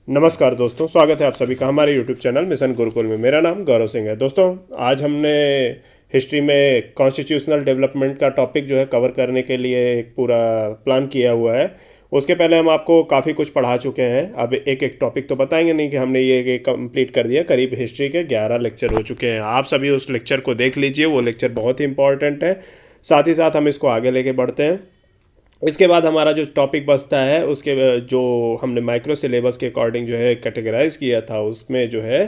नमस्कार दोस्तों, स्वागत है आप सभी का हमारे YouTube चैनल मिशन गुरुकुल में। मेरा नाम गौरव सिंह है। दोस्तों, आज हमने हिस्ट्री में कॉन्स्टिट्यूशनल डेवलपमेंट का टॉपिक जो है कवर करने के लिए एक पूरा प्लान किया हुआ है। उसके पहले हम आपको काफ़ी कुछ पढ़ा चुके हैं। अब एक एक टॉपिक तो बताएंगे नहीं कि हमने ये कंप्लीट कर दिया। करीब हिस्ट्री के 11 लेक्चर हो चुके हैं। आप सभी उस लेक्चर को देख लीजिए, वो लेक्चर बहुत ही इंपॉर्टेंट है। साथ ही साथ हम इसको आगे लेके बढ़ते हैं। इसके बाद हमारा जो टॉपिक बचता है, उसके जो हमने माइक्रो सिलेबस के अकॉर्डिंग जो है कैटेगराइज किया था, उसमें जो है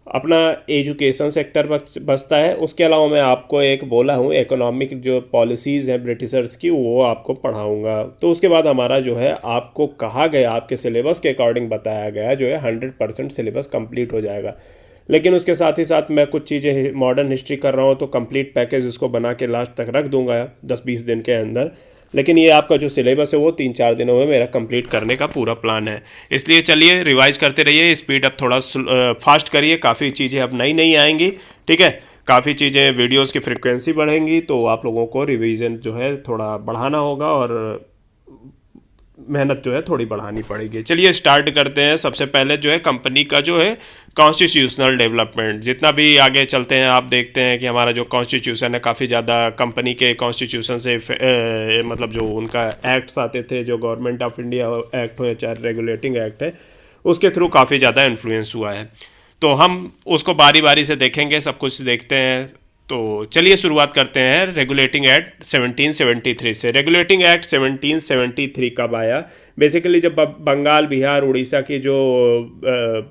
अपना एजुकेशन सेक्टर बचता है। उसके अलावा मैं आपको एक बोला हूँ, इकोनॉमिक जो पॉलिसीज़ हैं ब्रिटिशर्स की, वो आपको पढ़ाऊँगा। तो उसके बाद हमारा जो है आपको कहा गया, आपके सिलेबस के अकॉर्डिंग बताया गया जो है 100% सिलेबस कंप्लीट हो जाएगा। लेकिन उसके साथ ही साथ मैं कुछ चीज़ें मॉडर्न हिस्ट्री कर रहा हूँ, तो कंप्लीट पैकेज उसको बना के लास्ट तक रख दूंगा 10-20 दिन के अंदर। लेकिन ये आपका जो सिलेबस है वो 3-4 दिनों में मेरा कंप्लीट करने का पूरा प्लान है। इसलिए चलिए रिवाइज करते रहिए, स्पीड अप थोड़ा फास्ट करिए। काफ़ी चीज़ें अब नई नई आएंगी, ठीक है। काफ़ी चीज़ें, वीडियोस की फ्रिक्वेंसी बढ़ेंगी, तो आप लोगों को रिवीजन जो है थोड़ा बढ़ाना होगा और मेहनत जो है थोड़ी बढ़ानी पड़ेगी। चलिए स्टार्ट करते हैं। सबसे पहले जो है कंपनी का जो है कॉन्स्टिट्यूशनल डेवलपमेंट। जितना भी आगे चलते हैं आप देखते हैं कि हमारा जो कॉन्स्टिट्यूशन है काफ़ी ज़्यादा कंपनी के कॉन्स्टिट्यूशन से मतलब जो उनका एक्ट्स आते थे, जो गवर्नमेंट ऑफ इंडिया एक्ट हो या चाहे रेगुलेटिंग एक्ट है, उसके थ्रू काफ़ी ज़्यादा इन्फ्लुएंस हुआ है। तो हम उसको बारी बारी से देखेंगे, सब कुछ देखते हैं। तो चलिए शुरुआत करते हैं रेगुलेटिंग एक्ट 1773 से। रेगुलेटिंग एक्ट 1773 कब आया? बेसिकली जब बंगाल, बिहार, उड़ीसा की जो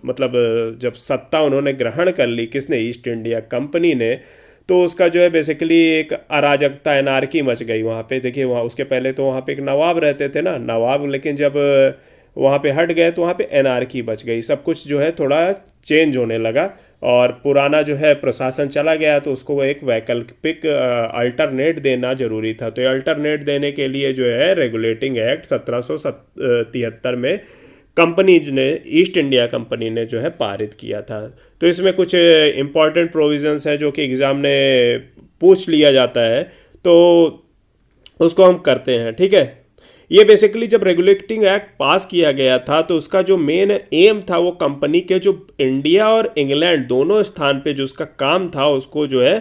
मतलब जब सत्ता उन्होंने ग्रहण कर ली, किसने? ईस्ट इंडिया कंपनी ने। तो उसका जो है बेसिकली एक अराजकता, एनार्की मच गई वहाँ पे। देखिए, वहाँ उसके पहले तो वहाँ पे एक नवाब रहते थे ना, नवाब, लेकिन जब वहाँ पे हट गए तो वहाँ पे एनार्की बच गई। सब कुछ जो है थोड़ा चेंज होने लगा और पुराना जो है प्रशासन चला गया, तो उसको एक वैकल्पिक अल्टरनेट देना जरूरी था। तो ये अल्टरनेट देने के लिए जो है रेगुलेटिंग एक्ट 1773 में कंपनीज ने, ईस्ट इंडिया कंपनी ने जो है पारित किया था। तो इसमें कुछ इंपॉर्टेंट प्रोविजंस हैं जो कि एग्ज़ाम ने पूछ लिया जाता है, तो उसको हम करते हैं, ठीक है। ये बेसिकली जब रेगुलेटिंग एक्ट पास किया गया था, तो उसका जो मेन एम था वो कंपनी के जो इंडिया और इंग्लैंड दोनों स्थान पे जो उसका काम था, उसको जो है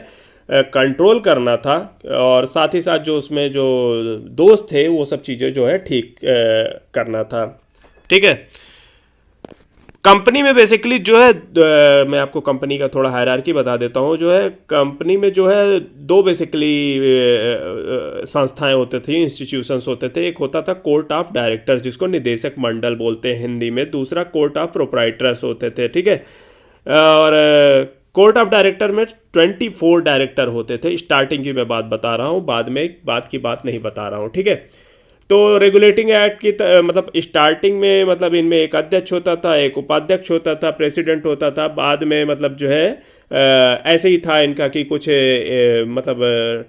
कंट्रोल करना था। और साथ ही साथ जो उसमें जो दोस्त थे वो सब चीज़ें जो है ठीक करना था, ठीक है। कंपनी में बेसिकली जो है मैं आपको कंपनी का थोड़ा हायरार्की बता देता हूँ। जो है कंपनी में जो है दो बेसिकली संस्थाएं होते थे, इंस्टीट्यूशंस होते थे। एक होता था कोर्ट ऑफ डायरेक्टर्स, जिसको निदेशक मंडल बोलते हैं हिंदी में। दूसरा कोर्ट ऑफ प्रोप्राइटर्स होते थे, ठीक है। और कोर्ट ऑफ डायरेक्टर में 24 डायरेक्टर होते थे। स्टार्टिंग की मैं बात बता रहा हूँ, बाद में बात की बात नहीं बता रहा हूँ, ठीक है। तो रेगुलेटिंग एक्ट की मतलब स्टार्टिंग में मतलब इनमें एक अध्यक्ष होता था, एक उपाध्यक्ष होता था, प्रेसिडेंट होता था। बाद में मतलब जो है ऐसे ही था इनका कि कुछ मतलब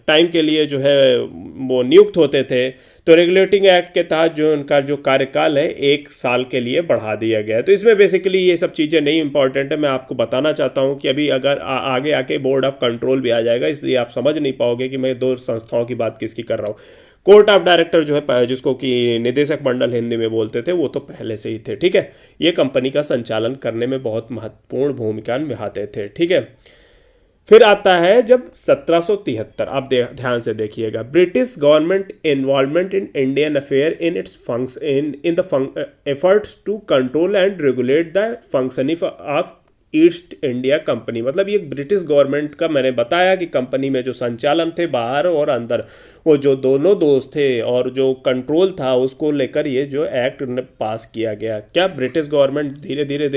टाइम के लिए जो है वो नियुक्त होते थे। तो रेगुलेटिंग एक्ट के तहत जो उनका जो कार्यकाल है 1 साल के लिए बढ़ा दिया गया है। तो इसमें बेसिकली ये सब चीज़ें नहीं इंपॉर्टेंट है। मैं आपको बताना चाहता हूँ कि अभी अगर आगे आके बोर्ड ऑफ कंट्रोल भी आ जाएगा, इसलिए आप समझ नहीं पाओगे कि मैं दो संस्थाओं की बात किसकी कर रहा हूँ। कोर्ट ऑफ डायरेक्टर जो है, जिसको कि निदेशक मंडल हिंदी में बोलते थे, वो तो पहले से ही थे, ठीक है। ये कंपनी का संचालन करने में बहुत महत्वपूर्ण भूमिका निभाते थे, ठीक है। फिर आता है जब 1773, आप ध्यान से देखिएगा। British government involvement in Indian affair in its function in the efforts to control and regulate the functioning of East India Company. मतलब ये ब्रिटिश गवर्नमेंट का, मैंने बताया कि कंपनी में जो संचालन थे बाहर और अंदर, वो जो दोनों दोस्त थे और जो कंट्रोल था, उसको लेकर ये जो एक्ट पास किया गया। क्या ब्रिटिश गवर्नमेंट धीरे धीरे,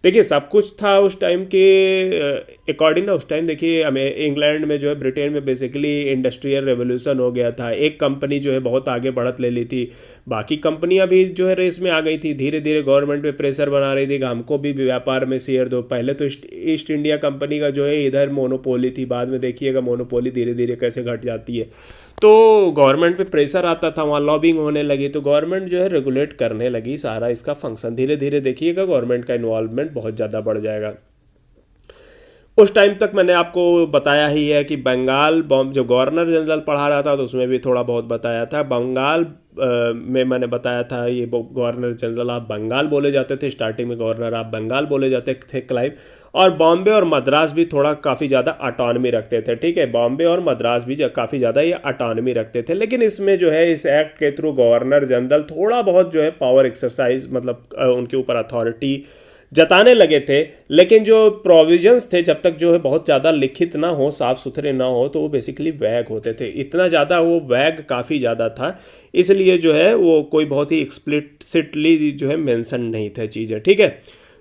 देखिए सब कुछ था उस टाइम के अकॉर्डिंग ना। उस टाइम देखिए हमें इंग्लैंड में जो है, ब्रिटेन में बेसिकली इंडस्ट्रियल रेवोल्यूशन हो गया था। एक कंपनी जो है बहुत आगे बढ़त ले ली थी, बाकी कंपनियां भी जो है रेस में आ गई थी। धीरे धीरे गवर्नमेंट पे प्रेशर बना रही थी कि हमको भी व्यापार में शेयर दो। पहले तो ईस्ट इंडिया कंपनी का जो है इधर मोनोपोली थी, बाद में देखिएगा मोनोपोली धीरे धीरे कैसे घट जाती है। तो गवर्नमेंट पे प्रेशर आता था, वहाँ लॉबिंग होने लगी, तो गवर्नमेंट जो है रेगुलेट करने लगी सारा इसका फंक्शन। धीरे धीरे देखिएगा गवर्नमेंट का इन्वॉल्वमेंट बहुत ज़्यादा बढ़ जाएगा। उस टाइम तक मैंने आपको बताया ही है कि बंगाल बॉम्ब जो गवर्नर जनरल पढ़ा रहा था तो उसमें भी थोड़ा बहुत बताया था। बंगाल में मैंने बताया था ये गवर्नर जनरल आप बंगाल बोले जाते थे, स्टार्टिंग में गवर्नर आप बंगाल बोले जाते थे क्लाइव। और बॉम्बे और मद्रास भी थोड़ा काफ़ी ज़्यादा अटॉनमी रखते थे, ठीक है, बॉम्बे और मद्रास भी काफ़ी ज़्यादा ये अटॉनमी रखते थे। लेकिन इसमें जो है इस एक्ट के थ्रू गवर्नर जनरल थोड़ा बहुत जो है पावर एक्सरसाइज मतलब उनके ऊपर अथॉरिटी जताने लगे थे। लेकिन जो प्रोविजंस थे जब तक जो है बहुत ज़्यादा लिखित ना हो, साफ सुथरे ना हो, तो वो बेसिकली वैग होते थे। इतना ज़्यादा वो वैग काफ़ी ज़्यादा था, इसलिए जो है वो कोई बहुत ही एक्सप्लिसिटली जो है मेंशन नहीं थे चीज़ें, ठीक है।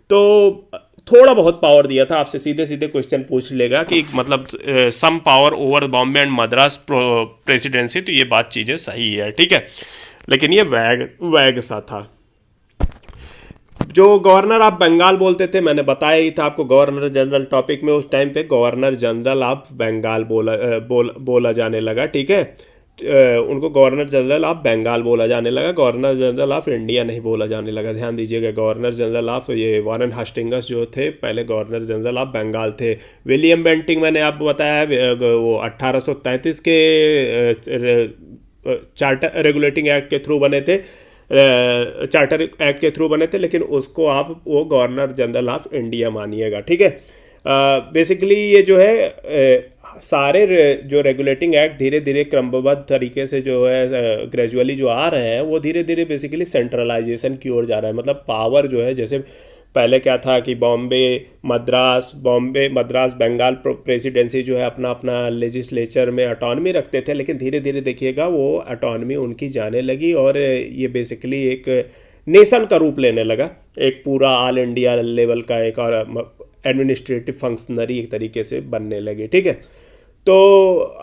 तो थोड़ा बहुत पावर दिया था, आपसे सीधे सीधे क्वेश्चन पूछ लेगा कि मतलब some power over Bombay and Madras presidency, तो ये बात चीज़ें सही है, ठीक है। लेकिन ये वैग वैग सा था। जो गवर्नर आप बंगाल बोलते थे, मैंने बताया ही था आपको गवर्नर जनरल टॉपिक में, उस टाइम पे गवर्नर जनरल आप बंगाल बोला जाने लगा, ठीक है। उनको गवर्नर जनरल ऑफ बंगाल बोला जाने लगा, गवर्नर जनरल ऑफ इंडिया नहीं बोला जाने लगा। ध्यान दीजिएगा, गवर्नर जनरल ऑफ ये वारन हास्टिंगस जो थे पहले गवर्नर जनरल ऑफ बंगाल थे। विलियम बेंटिंग मैंने आपको बताया वो 1833 के चार्टर रेगुलेटिंग एक्ट के थ्रू बने थे, चार्टर एक्ट के थ्रू बने थे, लेकिन उसको आप वो गवर्नर जनरल ऑफ इंडिया मानिएगा, ठीक है। बेसिकली ये जो है सारे जो रेगुलेटिंग एक्ट धीरे धीरे क्रमबद्ध तरीके से जो है ग्रेजुअली जो आ रहे हैं वो धीरे धीरे बेसिकली सेंट्रलाइजेशन की ओर जा रहा है। मतलब पावर जो है, जैसे पहले क्या था कि बॉम्बे मद्रास बंगाल प्रेसिडेंसी जो है अपना अपना लेजिस्लेचर में अटॉनमी रखते थे, लेकिन धीरे धीरे देखिएगा वो अटॉनमी उनकी जाने लगी और ये बेसिकली एक नेशन का रूप लेने लगा, एक पूरा ऑल इंडिया लेवल का एक और एडमिनिस्ट्रेटिव फंक्शनरी एक तरीके से बनने लगे, ठीक है। तो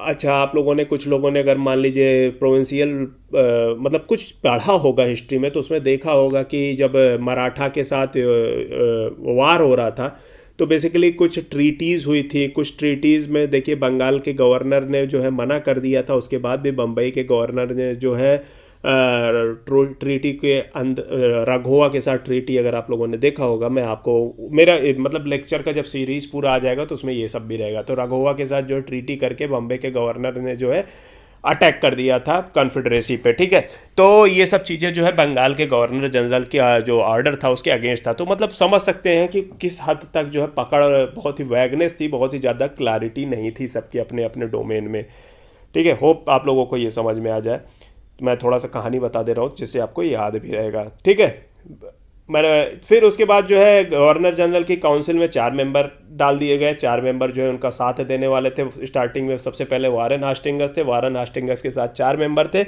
अच्छा, आप लोगों ने कुछ लोगों ने अगर मान लीजिए प्रोविंशियल मतलब कुछ पढ़ा होगा हिस्ट्री में, तो उसमें देखा होगा कि जब मराठा के साथ वार हो रहा था तो बेसिकली कुछ ट्रीटीज़ हुई थी। कुछ ट्रीटीज़ में देखिए बंगाल के गवर्नर ने जो है मना कर दिया था, उसके बाद भी बम्बई के गवर्नर ने जो है ट्रीटी के राघोवा के साथ ट्रीटी, अगर आप लोगों ने देखा होगा, मैं आपको मेरा मतलब लेक्चर का जब सीरीज पूरा आ जाएगा तो उसमें ये सब भी रहेगा। तो राघोवा के साथ जो ट्रीटी करके बम्बई के गवर्नर ने जो है अटैक कर दिया था कॉन्फेडरेसी पे, ठीक है। तो ये सब चीज़ें जो है बंगाल के गवर्नर जनरल का जो ऑर्डर था उसके अगेंस्ट था। तो मतलब समझ सकते हैं कि किस हद तक जो है पकड़ बहुत ही वैगनेस थी, बहुत ही ज़्यादा क्लैरिटी नहीं थी सबके अपने अपने डोमेन में, ठीक है। होप आप लोगों को ये समझ में आ जाए। मैं थोड़ा सा कहानी बता दे रहा हूँ जिससे आपको याद भी रहेगा, ठीक है। मैंने फिर उसके बाद जो है गवर्नर जनरल की काउंसिल में 4 मेंबर डाल दिए गए। 4 मेंबर जो है उनका साथ देने वाले थे। स्टार्टिंग में सबसे पहले वारन हास्टिंगस थे, वारन हास्टिंगस के साथ 4 मेंबर थे।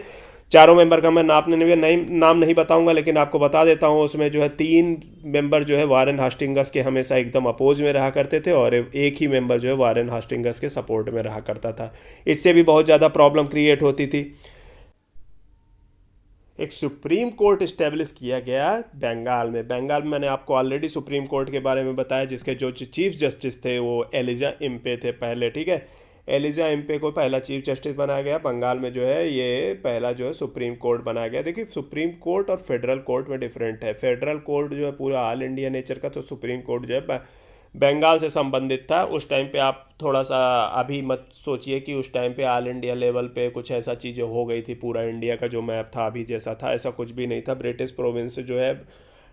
चारों मेंबर का मैं नाम नहीं बताऊंगा, लेकिन आपको बता देता हूँ उसमें जो है 3 मेंबर जो है वारन हास्टिंगस के हमेशा एकदम अपोज में रहा करते थे और एक ही मेंबर जो है वारन हास्टिंगस के सपोर्ट में रहा करता था। इससे भी बहुत ज़्यादा प्रॉब्लम क्रिएट होती थी। एक सुप्रीम कोर्ट इस्टेब्लिश किया गया बंगाल में। बंगाल में मैंने आपको ऑलरेडी सुप्रीम कोर्ट के बारे में बताया, जिसके जो चीफ जस्टिस थे वो एलिजा इम्पे थे पहले, ठीक है। एलिजा इम्पे को पहला चीफ जस्टिस बनाया गया बंगाल में, जो है ये पहला जो है सुप्रीम कोर्ट बनाया गया। देखिए सुप्रीम कोर्ट और फेडरल कोर्ट में डिफरेंट है। फेडरल कोर्ट जो है पूरा ऑल इंडिया नेचर का, तो सुप्रीम कोर्ट जो है बंगाल से संबंधित था। उस टाइम पे आप थोड़ा सा अभी मत सोचिए कि उस टाइम पे ऑल इंडिया लेवल पे कुछ ऐसा चीज़ें हो गई थी, पूरा इंडिया का जो मैप था अभी जैसा था ऐसा कुछ भी नहीं था। ब्रिटिश प्रोविंस जो है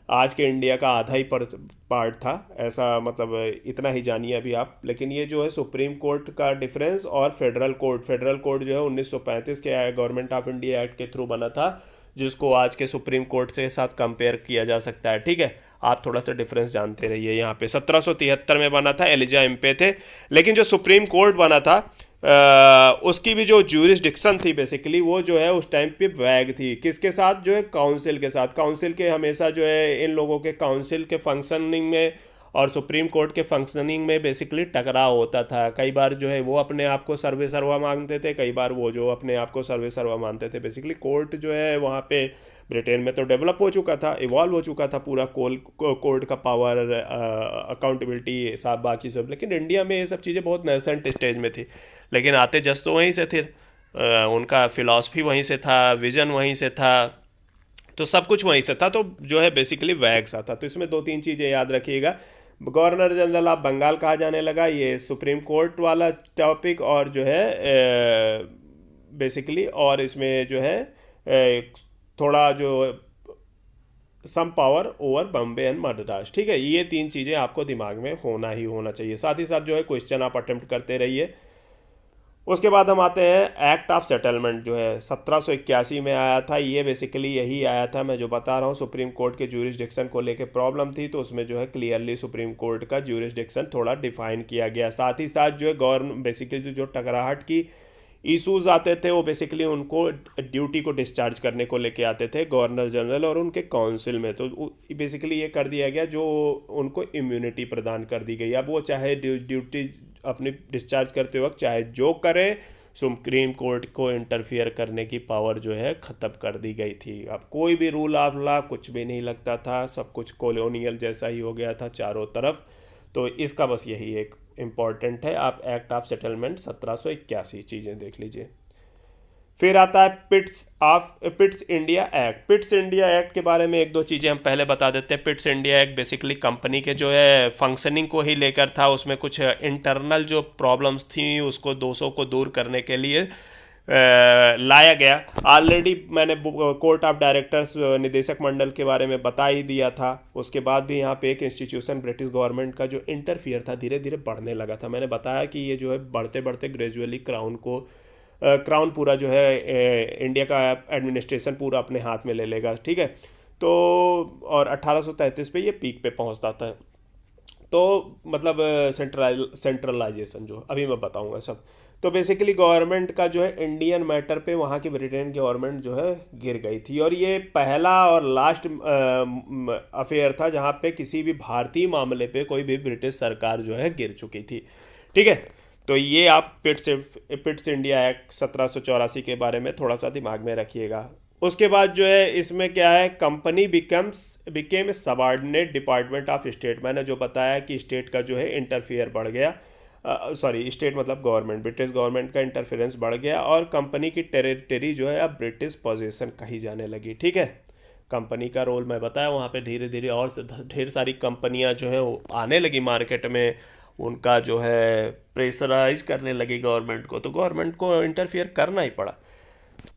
आज के इंडिया का आधा ही पार्ट था, ऐसा मतलब इतना ही जानिए अभी आप। लेकिन ये जो है सुप्रीम कोर्ट का डिफरेंस और फेडरल कोर्ट जो है 1935 के गवर्नमेंट ऑफ इंडिया एक्ट के थ्रू बना था, जिसको आज के सुप्रीम कोर्ट से साथ कंपेयर किया जा सकता है, ठीक है। आप थोड़ा सा डिफरेंस जानते रहिए। यहाँ पे 1773 में बना था, एलिजा इम्पे थे। लेकिन जो सुप्रीम कोर्ट बना था उसकी भी जो ज्यूरिसडिक्शन थी बेसिकली वो जो है उस टाइम पे वैग थी। किसके साथ? जो है काउंसिल के साथ। काउंसिल के हमेशा जो है इन लोगों के काउंसिल के फंक्शनिंग में और सुप्रीम कोर्ट के फंक्शनिंग में बेसिकली टकराव होता था। कई बार जो है वो अपने आप को सर्वे सर्वा मानते थे, कई बार वो जो अपने आप को सर्वे सर्वा मानते थे। बेसिकली कोर्ट जो है वहाँ पे ब्रिटेन में तो डेवलप हो चुका था, इवॉल्व हो चुका था पूरा कोर्ट का पावर, अकाउंटेबिलिटी सब बाकी सब। लेकिन इंडिया में ये सब चीज़ें बहुत नेसेंट स्टेज में थी। लेकिन आते जस्ट तो वहीं से थे, उनका फिलॉसफी वहीं से था, विजन वहीं से था, तो सब कुछ वहीं से था। तो जो है बेसिकली वैग सा था। तो इसमें 2-3 चीज़ें याद रखिएगा। गवर्नर जनरल ऑफ बंगाल कहा जाने लगा, ये सुप्रीम कोर्ट वाला टॉपिक, और जो है बेसिकली, और इसमें जो है थोड़ा जो some power over Bombay and Madras. ठीक है, ये तीन चीज़ें आपको दिमाग में होना ही होना चाहिए। साथ ही साथ जो है क्वेश्चन आप अटेम्प्ट करते रहिए। उसके बाद हम आते हैं एक्ट ऑफ सेटलमेंट, जो है 1781 में आया था। ये बेसिकली यही आया था, मैं जो बता रहा हूँ, सुप्रीम कोर्ट के ज्यूरिसडिक्शन को लेके प्रॉब्लम थी, तो उसमें जो है क्लियरली सुप्रीम कोर्ट का ज्यूरिसडिक्शन थोड़ा डिफाइन किया गया। साथ ही साथ जो है गवर्न बेसिकली जो टकराहट की इश्यूज आते थे, वो बेसिकली उनको ड्यूटी को डिस्चार्ज करने को लेके आते थे गवर्नर जनरल और उनके काउंसिल में। तो बेसिकली ये कर दिया गया, जो उनको इम्यूनिटी प्रदान कर दी गई। अब वो चाहे ड्यूटी अपनी डिस्चार्ज करते वक्त चाहे जो करें, सुप्रीम कोर्ट को इंटरफियर करने की पावर जो है ख़त्म कर दी गई थी। अब कोई भी रूल ऑफ लॉ कुछ भी नहीं लगता था, सब कुछ कॉलोनियल जैसा ही हो गया था चारों तरफ। तो इसका बस यही एक इम्पॉर्टेंट है। आप एक्ट ऑफ सेटलमेंट 1781 चीज़ें देख लीजिए। फिर आता है Pitt's India act. Pitt's India act के बारे में एक दो चीज़ें हम पहले बता देते हैं। Pitt's India act basically company के जो है फंक्शनिंग को ही लेकर था। उसमें कुछ इंटरनल जो प्रॉब्लम्स थी उसको दोषों को दूर करने के लिए लाया गया। ऑलरेडी मैंने कोर्ट ऑफ डायरेक्टर्स निदेशक मंडल के बारे में बता ही दिया था। उसके बाद भी यहाँ पे एक इंस्टीट्यूशन ब्रिटिश गवर्नमेंट का जो इंटरफियर था धीरे धीरे बढ़ने लगा था। मैंने बताया कि ये जो है बढ़ते बढ़ते ग्रेजुअली क्राउन पूरा जो है इंडिया का एडमिनिस्ट्रेशन पूरा अपने हाथ में ले लेगा। ठीक है, तो और 1833 पे ये पीक पे पहुंचता था। तो मतलब सेंट्रलाइजेशन जो अभी मैं बताऊंगा सब। तो बेसिकली गवर्नमेंट का जो है इंडियन मैटर पे वहाँ की ब्रिटेन गवर्नमेंट जो है गिर गई थी, और ये पहला और लास्ट अफेयर था जहाँ पे किसी भी भारतीय मामले पे कोई भी ब्रिटिश सरकार जो है गिर चुकी थी। ठीक है, तो ये आप पिट्स इंडिया एक्ट 1784 के बारे में थोड़ा सा दिमाग में रखिएगा। उसके बाद जो है इसमें क्या है, company became subordinate department of state. मैंने जो बताया कि स्टेट का जो है इंटरफियर बढ़ गया, सॉरी स्टेट मतलब गवर्नमेंट, ब्रिटिश गवर्नमेंट का इंटरफेरेंस बढ़ गया, और कंपनी की टेरिटरी जो है अब ब्रिटिश पोजीशन कही जाने लगी। ठीक है, कंपनी का रोल मैं बताया, वहाँ पे धीरे धीरे और ढेर सारी कंपनियाँ जो है वो आने लगी मार्केट में, उनका जो है प्रेशराइज करने लगी गवर्नमेंट को, तो गवर्नमेंट को इंटरफियर करना ही पड़ा।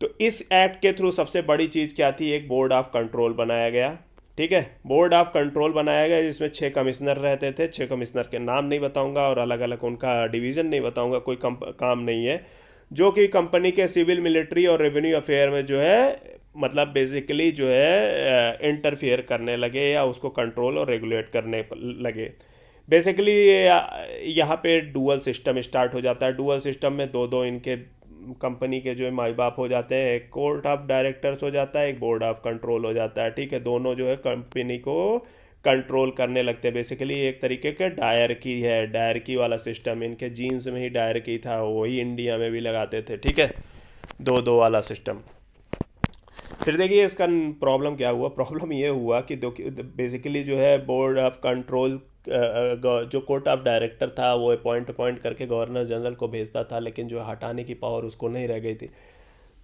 तो इस एक्ट के थ्रू सबसे बड़ी चीज़ क्या थी, एक बोर्ड ऑफ कंट्रोल बनाया गया। ठीक है, बोर्ड ऑफ कंट्रोल बनाया गया जिसमें 6 कमिश्नर रहते थे। 6 कमिश्नर के नाम नहीं बताऊंगा और अलग अलग उनका डिवीज़न नहीं बताऊंगा, कोई काम नहीं है, जो कि कंपनी के सिविल, मिलिट्री और रेवेन्यू अफेयर में जो है मतलब बेसिकली जो है इंटरफियर करने लगे या उसको कंट्रोल और रेगुलेट करने लगे। बेसिकली यहाँ पे डुअल सिस्टम स्टार्ट हो जाता है। डुअल सिस्टम में दो दो इनके कंपनी के जो माई बाप हो जाते हैं, एक कोर्ट ऑफ डायरेक्टर्स हो जाता है, एक बोर्ड ऑफ कंट्रोल हो जाता है। ठीक है, दोनों जो है कंपनी को कंट्रोल करने लगते हैं। बेसिकली एक तरीके का डायरकी है, डायरकी वाला सिस्टम, इनके जीन्स में ही डायरकी था, वही इंडिया में भी लगाते थे। ठीक है, दो दो वाला सिस्टम। फिर देखिए इसका प्रॉब्लम क्या हुआ। प्रॉब्लम ये हुआ कि बेसिकली जो है बोर्ड ऑफ कंट्रोल जो कोर्ट ऑफ डायरेक्टर था वो अपॉइंट करके गवर्नर जनरल को भेजता था, लेकिन जो हटाने की पावर उसको नहीं रह गई थी।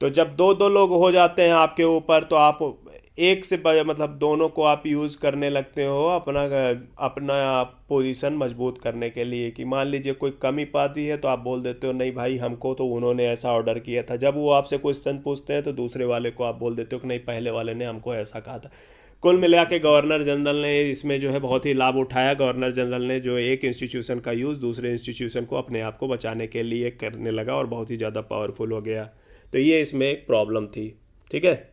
तो जब दो दो लोग हो जाते हैं आपके ऊपर, तो आप एक से मतलब दोनों को आप यूज़ करने लगते हो अपना पोजीशन मजबूत करने के लिए। कि मान लीजिए कोई कमी पाती है तो आप बोल देते हो नहीं भाई हमको तो उन्होंने ऐसा ऑर्डर किया था। जब वो आपसे क्वेश्चन पूछते हैं तो दूसरे वाले को आप बोल देते हो कि नहीं पहले वाले ने हमको ऐसा कहा था। कुल मिला के गवर्नर जनरल ने इसमें जो है बहुत ही लाभ उठाया। गवर्नर जनरल ने जो एक इंस्टीट्यूशन का यूज़ दूसरे इंस्टीट्यूशन को अपने आप को बचाने के लिए करने लगा और बहुत ही ज़्यादा पावरफुल हो गया। तो ये इसमें एक प्रॉब्लम थी। ठीक है,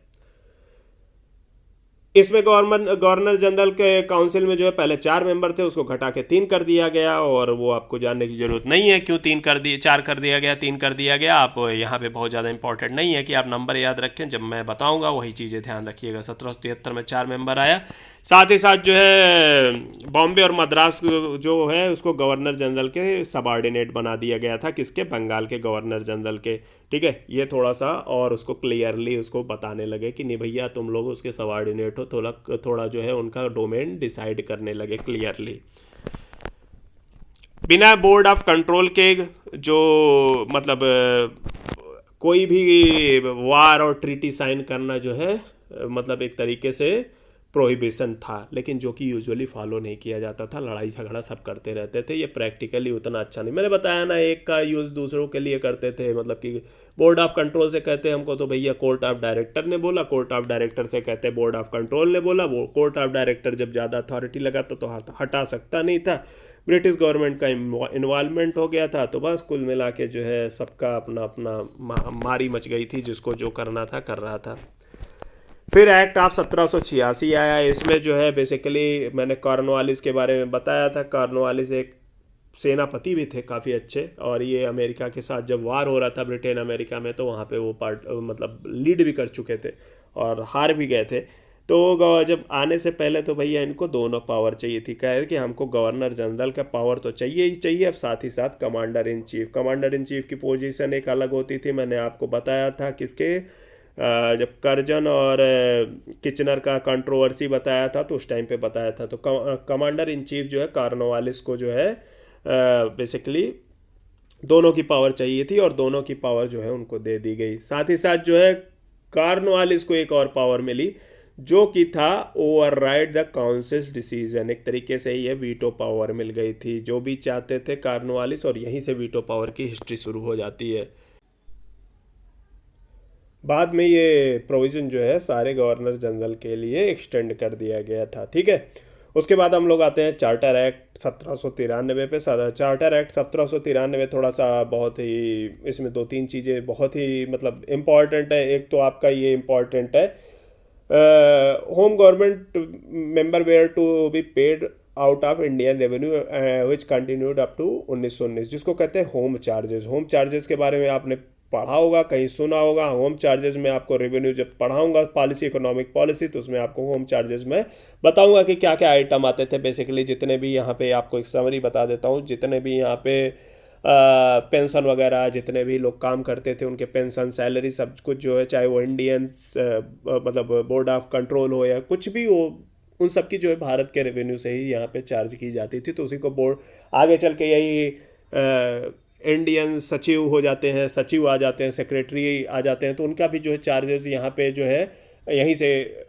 इसमें गवर्नर जनरल के काउंसिल में जो है पहले 4 मेंबर थे, उसको घटा के 3 कर दिया गया। और वो आपको जानने की ज़रूरत नहीं है क्यों 4 कर दिया गया, 3 कर दिया गया। आप यहाँ पे बहुत ज़्यादा इंपॉर्टेंट नहीं है कि आप नंबर याद रखें, जब मैं बताऊँगा वही चीज़ें ध्यान रखिएगा। 1773 में 4 मेंबर आया। साथ ही साथ जो है बॉम्बे और मद्रास जो है उसको गवर्नर जनरल के सबऑर्डिनेट बना दिया गया था। किसके? बंगाल के गवर्नर जनरल के। ठीक है, ये थोड़ा सा और उसको क्लियरली उसको बताने लगे कि नहीं भैया तुम लोग उसके सबऑर्डिनेट हो, थोड़ा जो है उनका डोमेन डिसाइड करने लगे क्लियरली। बिना बोर्ड ऑफ कंट्रोल के जो मतलब कोई भी वार और ट्रीटी साइन करना जो है मतलब एक तरीके से प्रोहिबिशन था, लेकिन जो कि यूजुअली फॉलो नहीं किया जाता था, लड़ाई झगड़ा सब करते रहते थे, ये प्रैक्टिकली उतना अच्छा नहीं। मैंने बताया ना, एक का यूज़ दूसरों के लिए करते थे, मतलब कि बोर्ड ऑफ कंट्रोल से कहते हैं हमको तो भैया कोर्ट ऑफ डायरेक्टर ने बोला, कोर्ट ऑफ डायरेक्टर से कहते हैं बोर्ड ऑफ कंट्रोल ने बोला, वो कोर्ट ऑफ डायरेक्टर जब ज़्यादा अथॉरिटी लगाता तो हटा सकता नहीं था, ब्रिटिश गवर्नमेंट का इन्वॉल्वमेंट हो गया था, तो बस कुल मिला के जो है सबका अपना अपना मारी मच गई थी, जिसको जो करना था कर रहा था। फिर एक्ट ऑफ 1786 आया, इसमें जो है बेसिकली मैंने कॉर्नवालिस के बारे में बताया था। कॉर्नवालिस एक सेनापति भी थे काफ़ी अच्छे, और ये अमेरिका के साथ जब वार हो रहा था ब्रिटेन अमेरिका में, तो वहाँ पे वो मतलब लीड भी कर चुके थे और हार भी गए थे। तो जब आने से पहले तो भैया इनको दोनों पावर चाहिए थी, कहे कि हमको गवर्नर जनरल का पावर तो चाहिए ही चाहिए, अब साथ ही साथ कमांडर इन चीफ की पोजीशन एक अलग होती थी। मैंने आपको बताया था किसके, जब कर्जन और किचनर का कंट्रोवर्सी बताया था तो उस टाइम पे बताया था। तो कमांडर इन चीफ जो है कॉर्नवालिस को जो है बेसिकली दोनों की पावर चाहिए थी, और दोनों की पावर जो है उनको दे दी गई। साथ ही साथ जो है कॉर्नवालिस को एक और पावर मिली, जो कि था ओवरराइड द काउंसिल डिसीजन। एक तरीके से ये वीटो पावर मिल गई थी, जो भी चाहते थे कॉर्नवालिस, और यहीं से वीटो पावर की हिस्ट्री शुरू हो जाती है। बाद में ये प्रोविज़न जो है सारे गवर्नर जनरल के लिए एक्सटेंड कर दिया गया था, ठीक है। उसके बाद हम लोग आते हैं चार्टर एक्ट 1793 पे। चार्टर एक्ट 1793 थोड़ा सा बहुत ही, इसमें दो तीन चीज़ें बहुत ही मतलब इम्पॉर्टेंट है। एक तो आपका ये इम्पॉर्टेंट है, home government member were to be paid out of Indian revenue which continued up to 1919, जिसको कहते हैं होम चार्जेस। होम चार्जेस के बारे में आपने पढ़ा होगा, कहीं सुना होगा। होम चार्जेस में आपको रेवेन्यू जब पढ़ाऊंगा पॉलिसी, इकोनॉमिक पॉलिसी, तो उसमें आपको होम चार्जेस में बताऊंगा कि क्या क्या आइटम आते थे। बेसिकली जितने भी यहाँ पे आपको एक समरी बता देता हूँ, जितने भी यहाँ पे पेंशन वगैरह, जितने भी लोग काम करते थे उनके पेंशन, सैलरी, सब कुछ जो है, चाहे वो इंडियन मतलब बोर्ड ऑफ कंट्रोल हो या कुछ भी हो, उन सब की जो है भारत के रेवेन्यू से ही यहाँ पे चार्ज की जाती थी। तो उसी को बोर्ड आगे चल के यही इंडियन सचिव हो जाते हैं, सचिव आ जाते हैं, सेक्रेटरी आ जाते हैं, तो उनका भी जो है चार्जेस यहाँ पे जो है यहीं से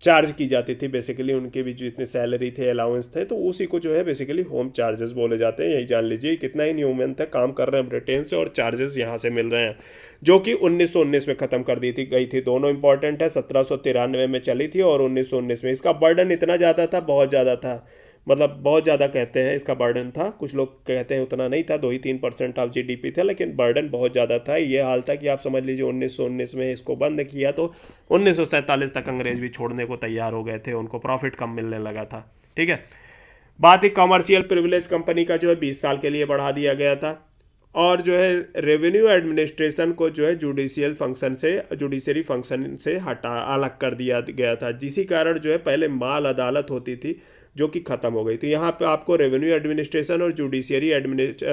चार्ज की जाती थी। बेसिकली उनके भी जितने सैलरी थे, अलाउंस थे, तो उसी को जो है बेसिकली होम चार्जेस बोले जाते हैं। यही जान लीजिए कितना ही न्यूमैन था, काम कर रहे हैं ब्रिटेन से और चार्जेस यहाँ से मिल रहे हैं, जो कि 1919 में ख़त्म कर दी थी गई थी। दोनों इंपॉर्टेंट है, 1793 में चली थी और 1919 में। इसका बर्डन इतना ज़्यादा था, बहुत ज़्यादा था, मतलब बहुत ज़्यादा कहते हैं इसका बर्डन था। कुछ लोग कहते हैं उतना नहीं था, 2 ही 3% ऑफ जीडीपी था, लेकिन बर्डन बहुत ज़्यादा था। ये हाल था कि आप समझ लीजिए 1919 में इसको बंद किया तो 1947 तक अंग्रेज भी छोड़ने को तैयार हो गए थे, उनको प्रॉफिट कम मिलने लगा था, ठीक है। बात ही कमर्शियल प्रिविलेज कंपनी का जो है 20 साल के लिए बढ़ा दिया गया था, और जो है रेवेन्यू एडमिनिस्ट्रेशन को जो है जुडिशरी फंक्शन से हटा अलग कर दिया गया था, जिसी कारण जो है पहले माल अदालत होती थी जो कि ख़त्म हो गई थी। यहाँ पे आपको रेवेन्यू एडमिनिस्ट्रेशन और जुडिशियरी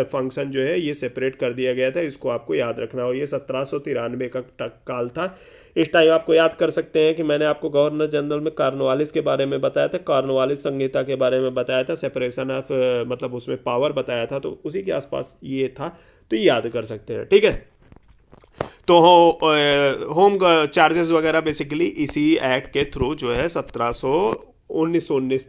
फंक्शन जो है ये सेपरेट कर दिया गया था, इसको आपको याद रखना हो। ये 1793 का काल था। इस टाइम आपको याद कर सकते हैं कि मैंने आपको गवर्नर जनरल में कॉर्नवालिस के बारे में बताया था, कॉर्नवालिस संहिता के बारे में बताया था, सेपरेशन ऑफ मतलब उसमें पावर बताया था, तो उसी के आसपास ये था, तो ये याद कर सकते हैं, ठीक है। तो होम चार्जेस वगैरह बेसिकली इसी एक्ट के थ्रू जो है 1919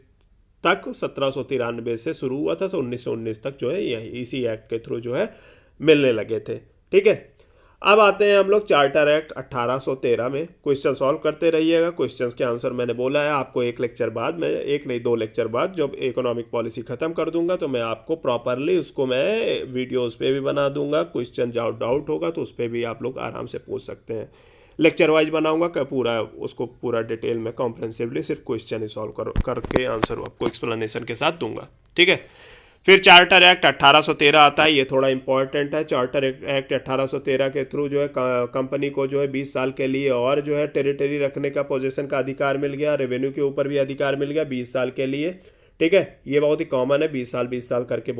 तक, 1793 से शुरू हुआ था, तो 1919 तक जो है यही इसी एक्ट के थ्रू जो है मिलने लगे थे, ठीक है। अब आते हैं हम लोग चार्टर एक्ट 1813 में। क्वेश्चन सॉल्व करते रहिएगा, क्वेश्चंस के आंसर मैंने बोला है आपको एक लेक्चर बाद, मैं एक नहीं 2 लेक्चर बाद जब इकोनॉमिक पॉलिसी ख़त्म कर दूंगा तो मैं आपको प्रॉपरली उसको मैं वीडियो उस पर भी बना दूंगा। क्वेश्चन डाउट होगा तो उस पर भी आप लोग आराम से पूछ सकते हैं। लेक्चर वाइज बनाऊंगा क्या पूरा, उसको पूरा डिटेल में कॉम्प्रहेंसिवली सिर्फ क्वेश्चन ही सॉल्व करके आंसर आपको एक्सप्लेनेशन के साथ दूंगा, ठीक है। फिर चार्टर एक्ट 1813 आता है, ये थोड़ा इंपॉर्टेंट है। चार्टर एक्ट 1813 के थ्रू जो है कंपनी को जो है 20 साल के लिए और जो है टेरिटरी रखने का, पोजीशन का अधिकार मिल गया, रेवेन्यू के ऊपर भी अधिकार मिल गया 20 साल के लिए, ठीक है। ये बहुत ही कॉमन है, 20 साल करके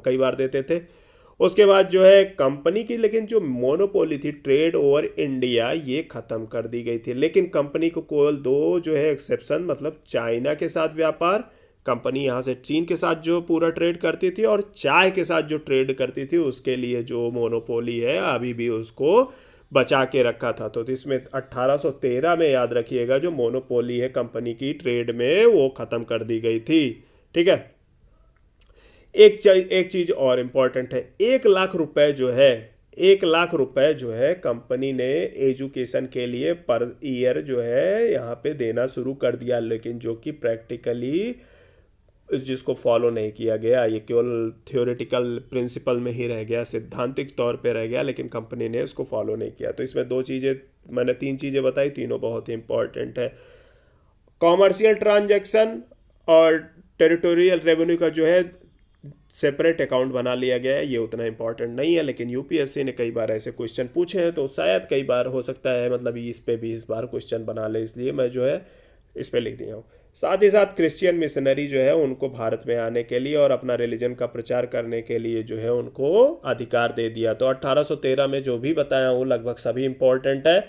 कई बार देते थे। उसके बाद जो है कंपनी की लेकिन जो मोनोपोली थी ट्रेड ओवर इंडिया, ये ख़त्म कर दी गई थी। लेकिन कंपनी को केवल 2 जो है एक्सेप्शन, मतलब चाइना के साथ व्यापार, कंपनी यहाँ से चीन के साथ जो पूरा ट्रेड करती थी, और चाय के साथ जो ट्रेड करती थी उसके लिए जो मोनोपोली है अभी भी उसको बचा के रखा था। तो इसमें 1813 में, याद रखिएगा, जो मोनोपोली है कंपनी की ट्रेड में, वो ख़त्म कर दी गई थी। ठीक है। एक चीज और इम्पॉर्टेंट है, 1 लाख रुपए जो है, 1 लाख रुपए जो है कंपनी ने एजुकेशन के लिए पर ईयर जो है यहाँ पे देना शुरू कर दिया, लेकिन जो कि प्रैक्टिकली जिसको फॉलो नहीं किया गया। ये केवल थ्योरेटिकल प्रिंसिपल में ही रह गया, सिद्धांतिक तौर पे रह गया, लेकिन कंपनी ने इसको फॉलो नहीं किया। तो इसमें दो चीज़ें, मैंने 3 चीज़ें बताई, तीनों बहुत ही इंपॉर्टेंट है। कॉमर्शियल ट्रांजैक्शन और टेरिटोरियल रेवेन्यू का जो है सेपरेट अकाउंट बना लिया गया है, ये उतना इंपॉर्टेंट नहीं है, लेकिन यूपीएससी ने कई बार ऐसे क्वेश्चन पूछे हैं, तो शायद कई बार हो सकता है, मतलब इस पे भी इस बार क्वेश्चन बना ले, इसलिए मैं जो है इस पे लिख दिया हूँ। साथ ही साथ क्रिश्चियन मिशनरी जो है उनको भारत में आने के लिए और अपना रिलीजन का प्रचार करने के लिए जो है उनको अधिकार दे दिया। तो 1813 में जो भी बताया हूँ लगभग सभी इंपॉर्टेंट है।